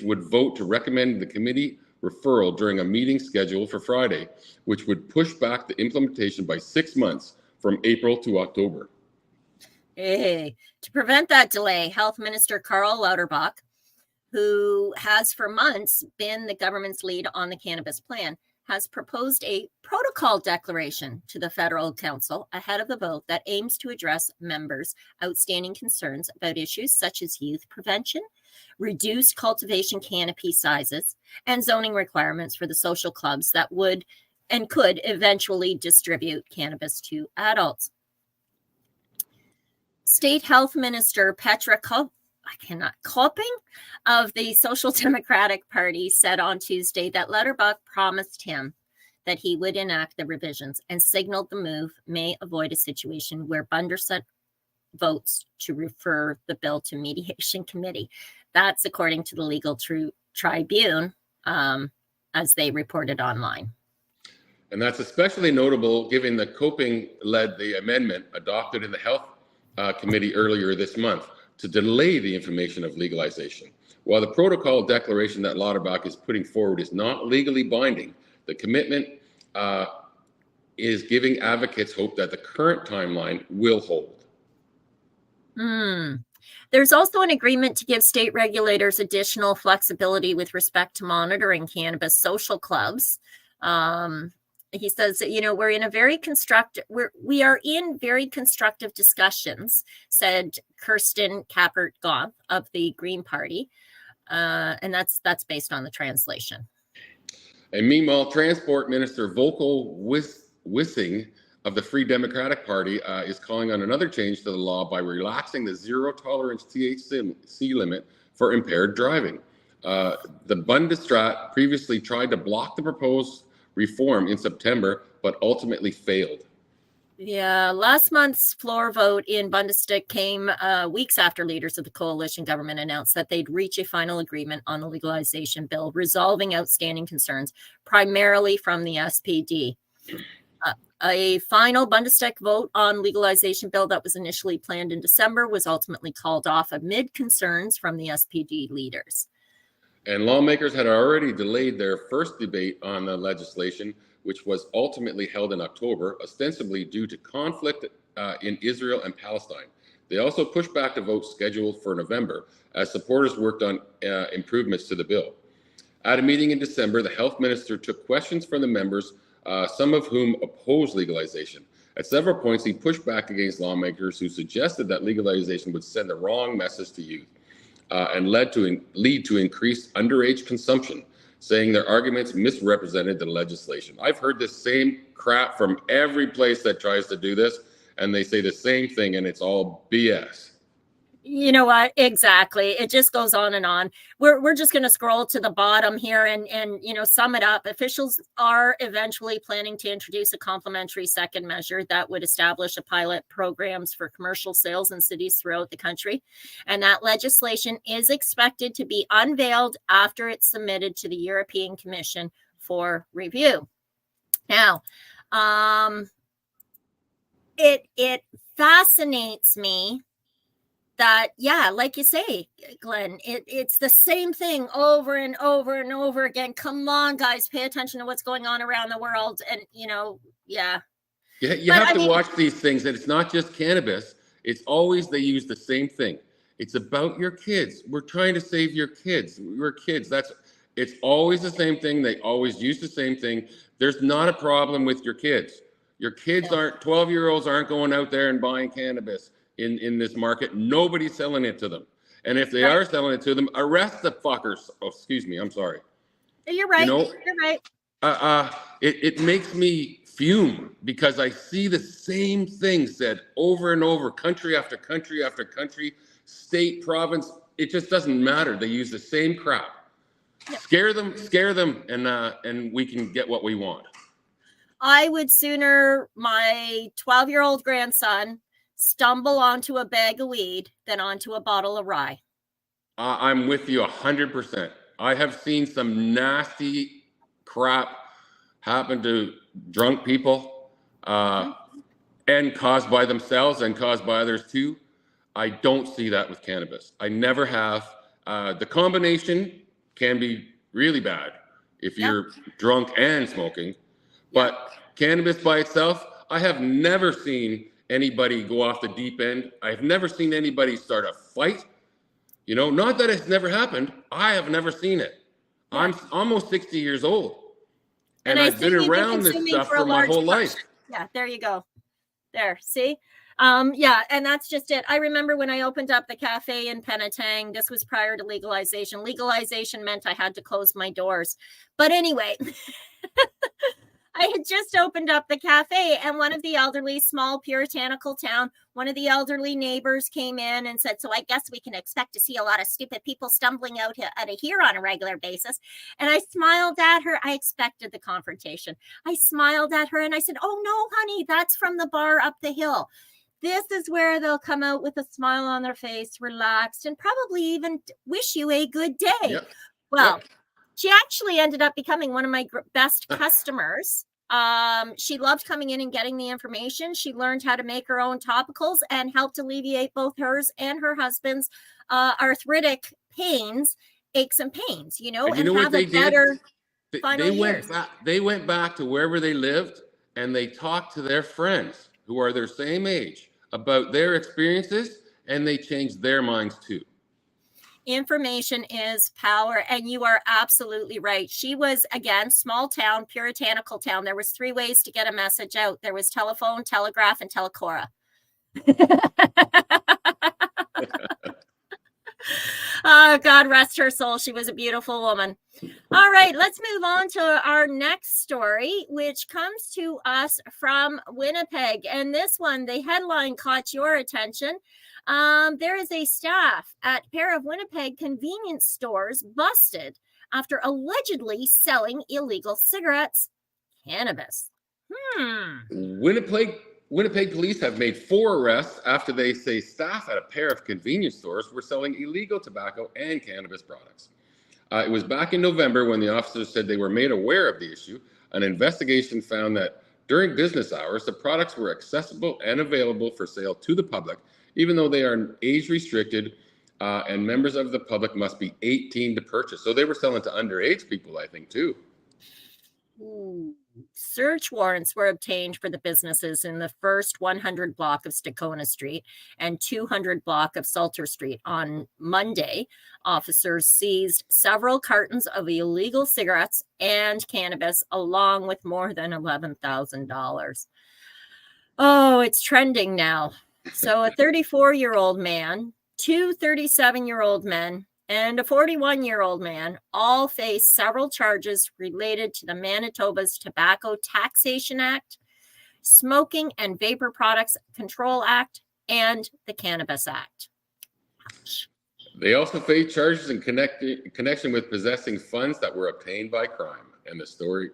would vote to recommend the committee referral during a meeting scheduled for Friday, which would push back the implementation by 6 months from April to October. Hey, to prevent that delay, Health Minister Karl Lauterbach, who has for months been the government's lead on the cannabis plan, has proposed a protocol declaration to the Federal Council ahead of the vote that aims to address members' outstanding concerns about issues such as youth prevention, reduced cultivation canopy sizes, and zoning requirements for the social clubs that would and could eventually distribute cannabis to adults. State Health Minister Petra Kopping of the Social Democratic Party said on Tuesday that Lauterbach promised him that he would enact the revisions and signaled the move may avoid a situation where Bundesrat votes to refer the bill to mediation committee. That's according to the legal tribune, as they reported online. And that's especially notable given the Coping led the amendment adopted in the Health Committee earlier this month to delay the implementation of legalization. While the protocol declaration that Lauterbach is putting forward is not legally binding, the commitment is giving advocates hope that the current timeline will hold. There's also an agreement to give state regulators additional flexibility with respect to monitoring cannabis social clubs. He says that, we're in a very constructive, we are in very constructive discussions, said Kirsten Kappert-Goff of the Green Party. And that's based on the translation. And meanwhile, Transport Minister Volker Wissing of the Free Democratic Party is calling on another change to the law by relaxing the zero-tolerance THC limit for impaired driving. The Bundesrat previously tried to block the proposed reform in September, but ultimately failed. Yeah, last month's floor vote in Bundestag came weeks after leaders of the coalition government announced that they'd reach a final agreement on the legalization bill, resolving outstanding concerns, primarily from the SPD. A final Bundestag vote on legalization bill that was initially planned in December was ultimately called off amid concerns from the SPD leaders. And lawmakers had already delayed their first debate on the legislation, which was ultimately held in October, ostensibly due to conflict in Israel and Palestine. They also pushed back the vote scheduled for November as supporters worked on improvements to the bill. At a meeting in December, the health minister took questions from the members, some of whom opposed legalization. At several points, he pushed back against lawmakers who suggested that legalization would send the wrong message to youth and lead to increased underage consumption, saying their arguments misrepresented the legislation. I've heard this same crap from every place that tries to do this, and they say the same thing, and it's all BS. You know what? Exactly. It just goes on and on. We're just going to scroll to the bottom here and sum it up. Officials are eventually planning to introduce a complementary second measure that would establish a pilot programs for commercial sales in cities throughout the country. And that legislation is expected to be unveiled after it's submitted to the European Commission for review. Now, it fascinates me that, like you say, Glenn, it's the same thing over and over and over again. Come on, guys, pay attention to what's going on around the world. And, you have to watch these things. And it's not just cannabis. It's always, they use the same thing. It's about your kids. We're trying to save your kids. We're kids. It's always the same thing. They always use the same thing. There's not a problem with your kids. Your kids aren't, 12-year-olds aren't going out there and buying cannabis. In this market, nobody's selling it to them. And if they are selling it to them, arrest the fuckers. Oh, excuse me, I'm sorry. You're right. You're right. It makes me fume because I see the same thing said over and over, country after country after country, state, province. It just doesn't matter. They use the same crap. Yep. Scare them, and we can get what we want. I would sooner my 12-year-old grandson stumble onto a bag of weed than onto a bottle of rye. I'm with you 100%. I have seen some nasty crap happen to drunk people and caused by themselves and caused by others too. I don't see that with cannabis. I never have. The combination can be really bad if you're drunk and smoking, but cannabis by itself, I have never seen anybody go off the deep end. I've never seen anybody start a fight. Not that it's never happened. I have never seen it. Yeah. I'm almost 60 years old. And I've been around this stuff for my whole life. Yeah, there you go. There, see? And that's just it. I remember when I opened up the cafe in Penetang, this was prior to legalization. Legalization meant I had to close my doors. But anyway, I had just opened up the cafe, and one of the elderly, small puritanical town, one of the elderly neighbors came in and said, so I guess we can expect to see a lot of stupid people stumbling out of here on a regular basis. And I smiled at her. I expected the confrontation. I smiled at her and I said, oh no, honey, that's from the bar up the hill. This is where they'll come out with a smile on their face, relaxed, and probably even wish you a good day. Yep. Well, she actually ended up becoming one of my best customers She loved coming in and getting the information. She learned how to make her own topicals and helped alleviate both hers and her husband's arthritic pains, aches and pains, And and have a better final years. They went back to wherever they lived, and they talked to their friends who are their same age about their experiences, and they changed their minds too. Information is power, and you are absolutely right. She was, again, small town, puritanical town. There was 3 ways to get a message out. There was telephone, telegraph, and telecora. Oh, God rest her soul. She was a beautiful woman. All right, let's move on to our next story, which comes to us from Winnipeg. And this one, the headline caught your attention. There is a staff at a pair of Winnipeg convenience stores busted after allegedly selling illegal cigarettes, cannabis. Winnipeg police have made 4 arrests after they say staff at a pair of convenience stores were selling illegal tobacco and cannabis products. It was back in November when the officers said they were made aware of the issue. An investigation found that during business hours, the products were accessible and available for sale to the public, even though they are age restricted and members of the public must be 18 to purchase. So they were selling to underage people, I think, too. Search warrants were obtained for the businesses in the first 100 block of Stakona Street and 200 block of Salter Street. On Monday, officers seized several cartons of illegal cigarettes and cannabis, along with more than $11,000. Oh, it's trending now. So a 34-year-old man, 2 37-year-old men, and a 41-year-old man all face several charges related to the Manitoba's Tobacco Taxation Act, Smoking and Vapor Products Control Act, and the Cannabis Act. Ouch. They also face charges in connection with possessing funds that were obtained by crime. And the story,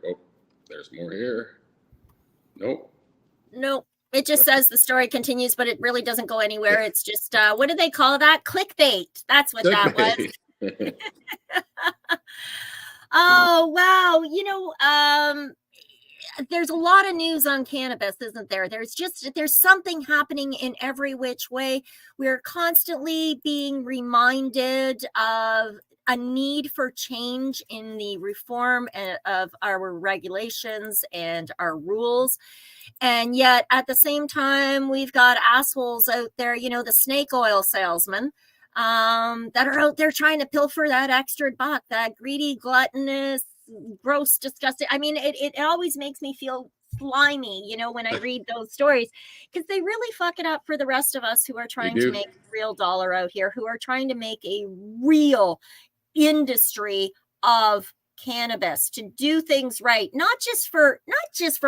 there's more here. Nope. It just says the story continues, but it really doesn't go anywhere. It's just, what do they call that? Clickbait. That's what that was. Oh, wow. There's a lot of news on cannabis, isn't there? There's something happening in every which way. We're constantly being reminded of a need for change in the reform of our regulations and our rules. And yet at the same time, we've got assholes out there, the snake oil salesmen that are out there trying to pilfer that extra buck, that greedy, gluttonous, gross, disgusting. I mean, it always makes me feel slimy, when I read those stories, because they really fuck it up for the rest of us who are trying to make a real dollar out here, who are trying to make a real industry of cannabis, to do things right, not just for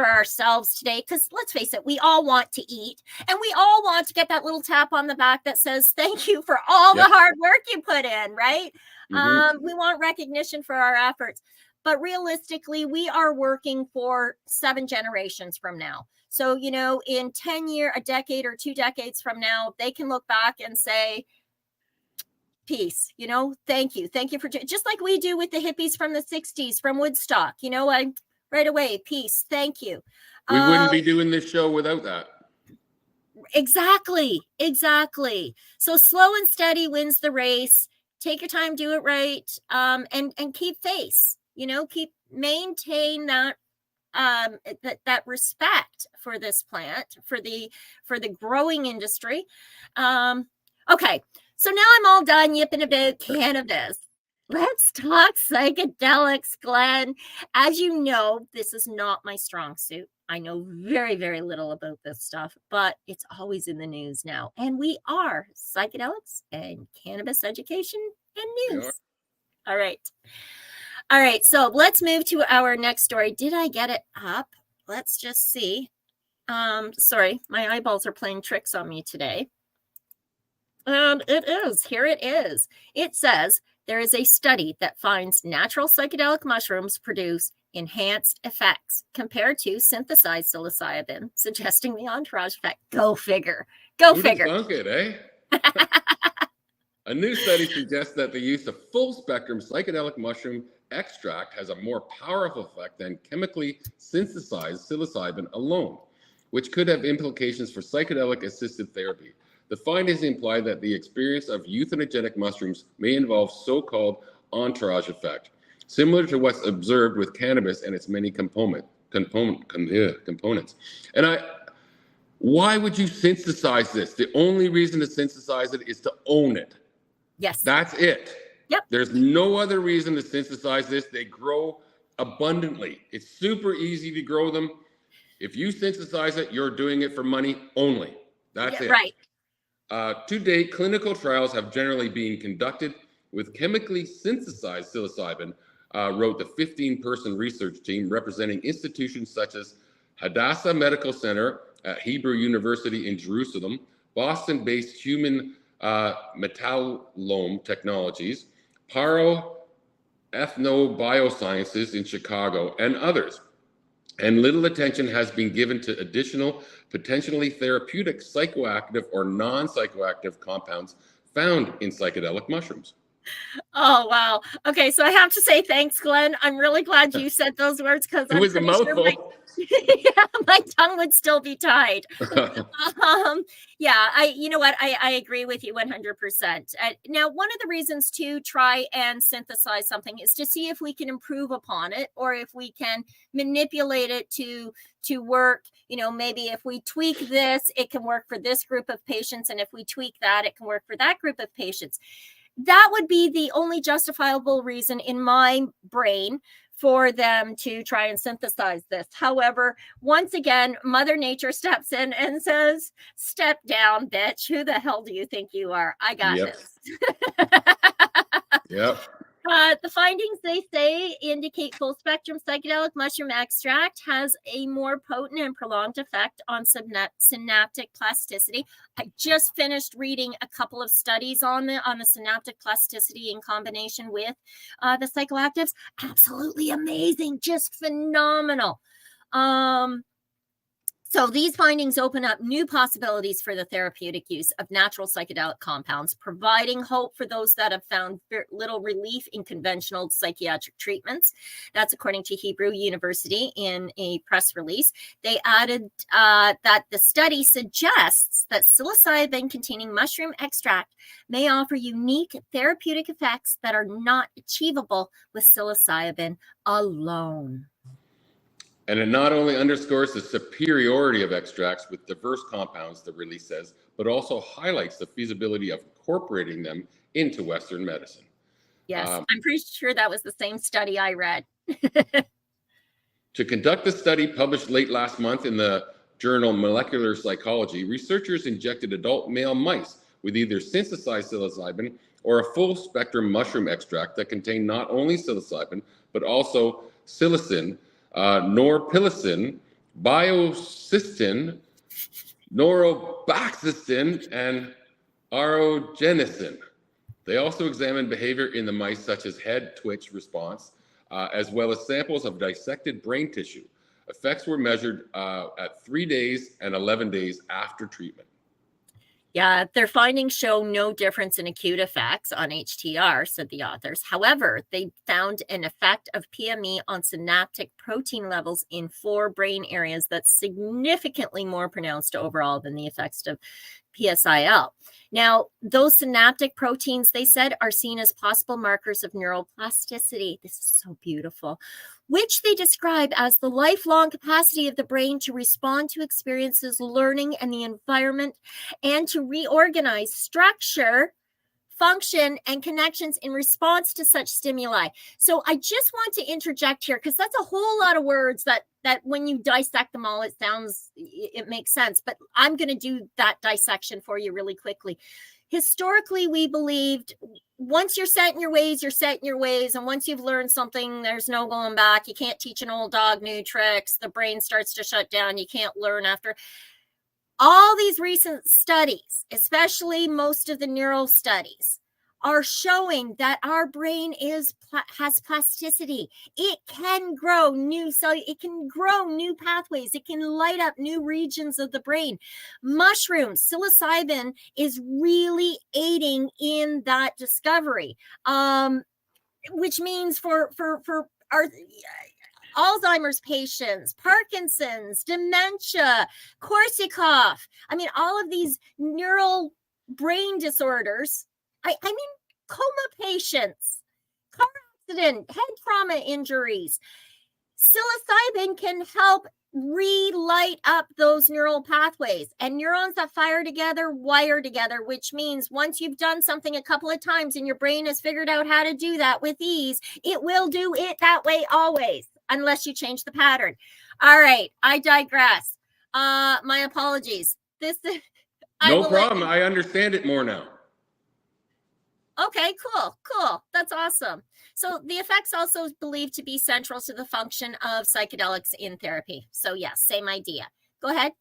ourselves today, because let's face it, we all want to eat and we all want to get that little tap on the back that says thank you for all the hard work you put in, right? We want recognition for our efforts, but realistically we are working for 7 generations from now. So in 10 years, a decade or 2 decades from now, they can look back and say, peace, thank you for, just like we do with the hippies from the 60s, from Woodstock, I right away, peace, thank you. We wouldn't be doing this show without that. Exactly. So slow and steady wins the race. Take your time, do it right, and keep faith, maintain that that respect for this plant, for the growing industry. Okay. So now I'm all done yipping about cannabis. Let's talk psychedelics, Glenn. As you know, this is not my strong suit. I know very, very little about this stuff, but it's always in the news now. And we are psychedelics and cannabis education and news. All right. So let's move to our next story. Did I get it up? Let's just see. Sorry, my eyeballs are playing tricks on me today. And here it is. It says there is a study that finds natural psychedelic mushrooms produce enhanced effects compared to synthesized psilocybin, suggesting the entourage effect. Go figure. Who debunk it, eh? A new study suggests that the use of full spectrum psychedelic mushroom extract has a more powerful effect than chemically synthesized psilocybin alone, which could have implications for psychedelic-assisted therapy. The findings imply that the experience of euthanogenic mushrooms may involve so-called entourage effect, similar to what's observed with cannabis and its many components. And why would you synthesize this? The only reason to synthesize it is to own it. Yes. That's it. Yep. There's no other reason to synthesize this. They grow abundantly. It's super easy to grow them. If you synthesize it, you're doing it for money only. That's it. Right. To date, clinical trials have generally been conducted with chemically synthesized psilocybin, wrote the 15-person research team representing institutions such as Hadassah Medical Center at Hebrew University in Jerusalem, Boston-based Human Metallome Technologies, Paro Ethnobiosciences in Chicago, and others. And little attention has been given to additional potentially therapeutic psychoactive or non-psychoactive compounds found in psychedelic mushrooms. Oh, wow. Okay, so I have to say thanks, Glenn. I'm really glad you said those words because It was a mouthful. My tongue would still be tied. You know what? I agree with you 100%. Now, one of the reasons to try and synthesize something is to see if we can improve upon it or if we can manipulate it to work. You know, maybe if we tweak this, it can work for this group of patients. And if we tweak that, it can work for that group of patients. That would be the only justifiable reason in my brain for them to try and synthesize this. However, once again, Mother Nature steps in and says, step down, bitch. Who the hell do you think you are? I got this. Yep. The findings, they say, indicate full spectrum psychedelic mushroom extract has a more potent and prolonged effect on synaptic plasticity. I just finished reading a couple of studies on the synaptic plasticity in combination with the psychoactives. Absolutely amazing, just phenomenal. So these findings open up new possibilities for the therapeutic use of natural psychedelic compounds, providing hope for those that have found little relief in conventional psychiatric treatments. That's according to Hebrew University in a press release. They added that the study suggests that psilocybin-containing mushroom extract may offer unique therapeutic effects that are not achievable with psilocybin alone. And it not only underscores the superiority of extracts with diverse compounds, the release says, but also highlights the feasibility of incorporating them into Western medicine. Yes, I'm pretty sure that was the same study I read. To conduct the study published late last month in the journal Molecular Psychology, researchers injected adult male mice with either synthesized psilocybin or a full-spectrum mushroom extract that contained not only psilocybin, but also psilocin, norpillicin, biocystin, norobaxistin, and arogenicin. They also examined behavior in the mice, such as head twitch response, as well as samples of dissected brain tissue. Effects were measured at 3 days and 11 days after treatment. Yeah, their findings show no difference in acute effects on HTR, said the authors. However, they found an effect of PME on synaptic protein levels in 4 brain areas that's significantly more pronounced overall than the effects of PSIL. Now, those synaptic proteins, they said, are seen as possible markers of neuroplasticity. This is so beautiful, which they describe as the lifelong capacity of the brain to respond to experiences, learning, and the environment, and to reorganize structure, function, and connections in response to such stimuli. So I just want to interject here, because that's a whole lot of words that when you dissect them all, it makes sense. But I'm going to do that dissection for you really quickly. Historically, we believed once you're set in your ways, you're set in your ways. And once you've learned something, there's no going back. You can't teach an old dog new tricks. The brain starts to shut down. You can't learn after. All these recent studies, especially most of the neural studies, are showing that our brain has plasticity. It can grow it can grow new pathways. It can light up new regions of the brain. Mushrooms, psilocybin is really aiding in that discovery. which means for our Alzheimer's patients, Parkinson's, dementia, Korsakoff. I mean, all of these neural brain disorders. I mean, coma patients, car accident, head trauma injuries. Psilocybin can help relight up those neural pathways, and neurons that fire together wire together, which means once you've done something a couple of times and your brain has figured out how to do that with ease, it will do it that way always, unless you change the pattern. All right, I digress. My apologies. No problem. I understand it more now. Okay, cool. That's awesome. So the effects also believed to be central to the function of psychedelics in therapy. So yes, same idea. Go ahead.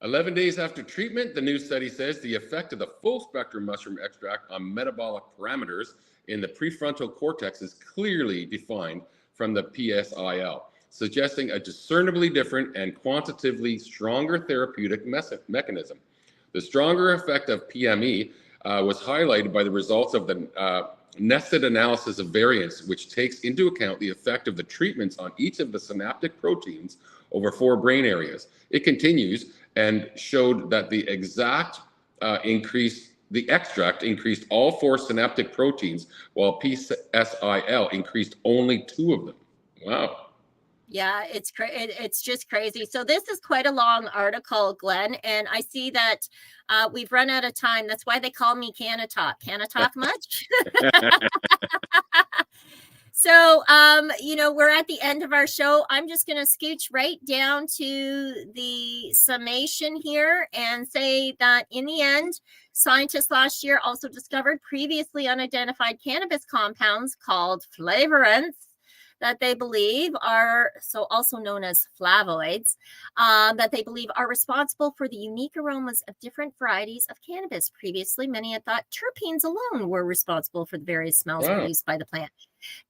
11 days after treatment, the new study says the effect of the full spectrum mushroom extract on metabolic parameters in the prefrontal cortex is clearly defined from the PSIL, suggesting a discernibly different and quantitatively stronger therapeutic mechanism. The stronger effect of PME was highlighted by the results of the nested analysis of variance, which takes into account the effect of the treatments on each of the synaptic proteins over 4 brain areas. It continues and showed that the extract increased all 4 synaptic proteins, while PSIL increased only 2 of them. Wow. Yeah, it's just crazy. So this is quite a long article, Glenn, and I see that we've run out of time. That's why they call me Canna Talk. Canna Talk much? So, we're at the end of our show. I'm just going to scooch right down to the summation here and say that in the end, scientists last year also discovered previously unidentified cannabis compounds called flavorants that they believe are, so also known as flavonoids, that they believe are responsible for the unique aromas of different varieties of cannabis. Previously, many had thought terpenes alone were responsible for the various smells produced by the plant.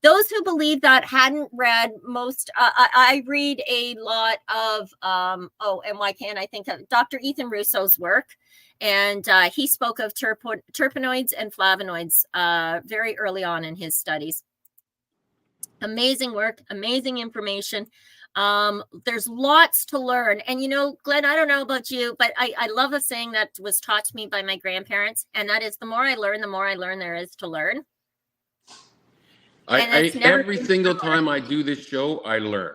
Those who believe that hadn't read most, I read a lot of, and why can't I think of Dr. Ethan Russo's work. And he spoke of terpenoids and flavonoids very early on in his studies. Amazing work, amazing information. There's lots to learn. And, Glenn, I don't know about you, but I love a saying that was taught to me by my grandparents. And that is, the more I learn there is to learn. Every single time I do this show, I learn.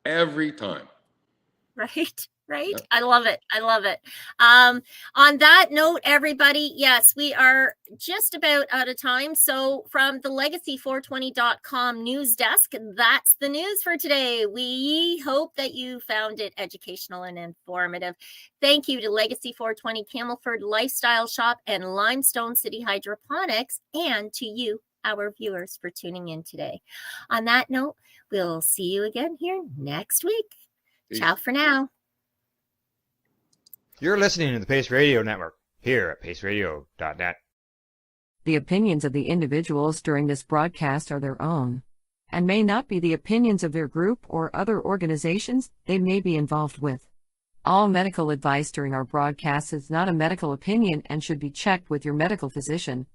Every time. Right? Yep. I love it. On that note, everybody, yes, we are just about out of time. So from the legacy420.com news desk, that's the news for today. We hope that you found it educational and informative. Thank you to Legacy 420 Camelford Lifestyle Shop and Limestone City Hydroponics, and to you, our viewers, for tuning in today. On that note, we'll see you again here next week. Peace. Ciao for now. You're listening to the Pace Radio Network here at paceradio.net. The opinions of the individuals during this broadcast are their own, and may not be the opinions of their group or other organizations they may be involved with. All medical advice during our broadcast is not a medical opinion and should be checked with your medical physician.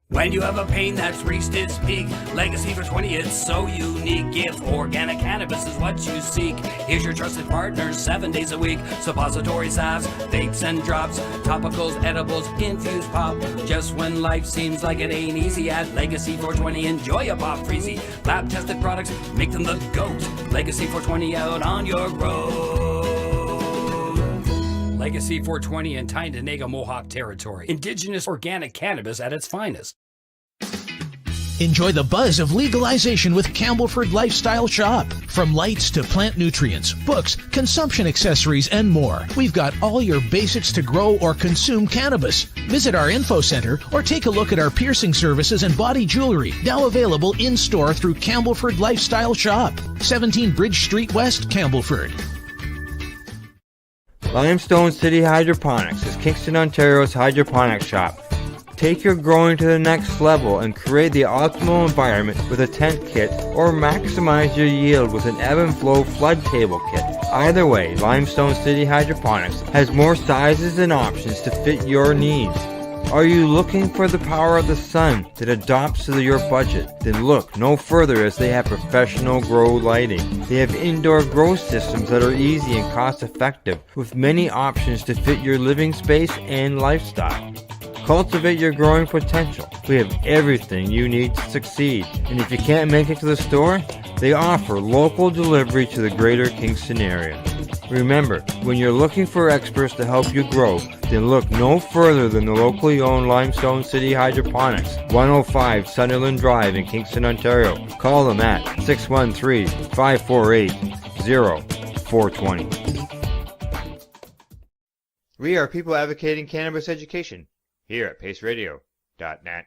When you have a pain that's reached its peak, Legacy for 20, it's so unique. If organic cannabis is what you seek, here's your trusted partners 7 days a week. Suppository salves, vapes and drops, topicals, edibles, infused pop. Just when life seems like it ain't easy, at Legacy 420, enjoy a pop freezy. Lab tested products, make them the GOAT. Legacy 420 out on your road. Legacy 420 in Tyndonega Mohawk territory. Indigenous organic cannabis at its finest. Enjoy the buzz of legalization with Campbellford Lifestyle Shop. From lights to plant nutrients, books, consumption accessories, and more, we've got all your basics to grow or consume cannabis. Visit our info center or take a look at our piercing services and body jewelry, now available in-store through Campbellford Lifestyle Shop, 17 Bridge Street West, Campbellford. Limestone City Hydroponics is Kingston, Ontario's hydroponics shop. Take your growing to the next level and create the optimal environment with a tent kit, or maximize your yield with an ebb and flow flood table kit. Either way, Limestone City Hydroponics has more sizes and options to fit your needs. Are you looking for the power of the sun that adapts to your budget? Then look no further, as they have professional grow lighting. They have indoor grow systems that are easy and cost effective, with many options to fit your living space and lifestyle. Cultivate your growing potential. We have everything you need to succeed. And if you can't make it to the store, they offer local delivery to the greater Kingston area. Remember, when you're looking for experts to help you grow, then look no further than the locally owned Limestone City Hydroponics, 105 Sunderland Drive in Kingston, Ontario. Call them at 613-548-0420. We are people advocating cannabis education here at paceradio.net.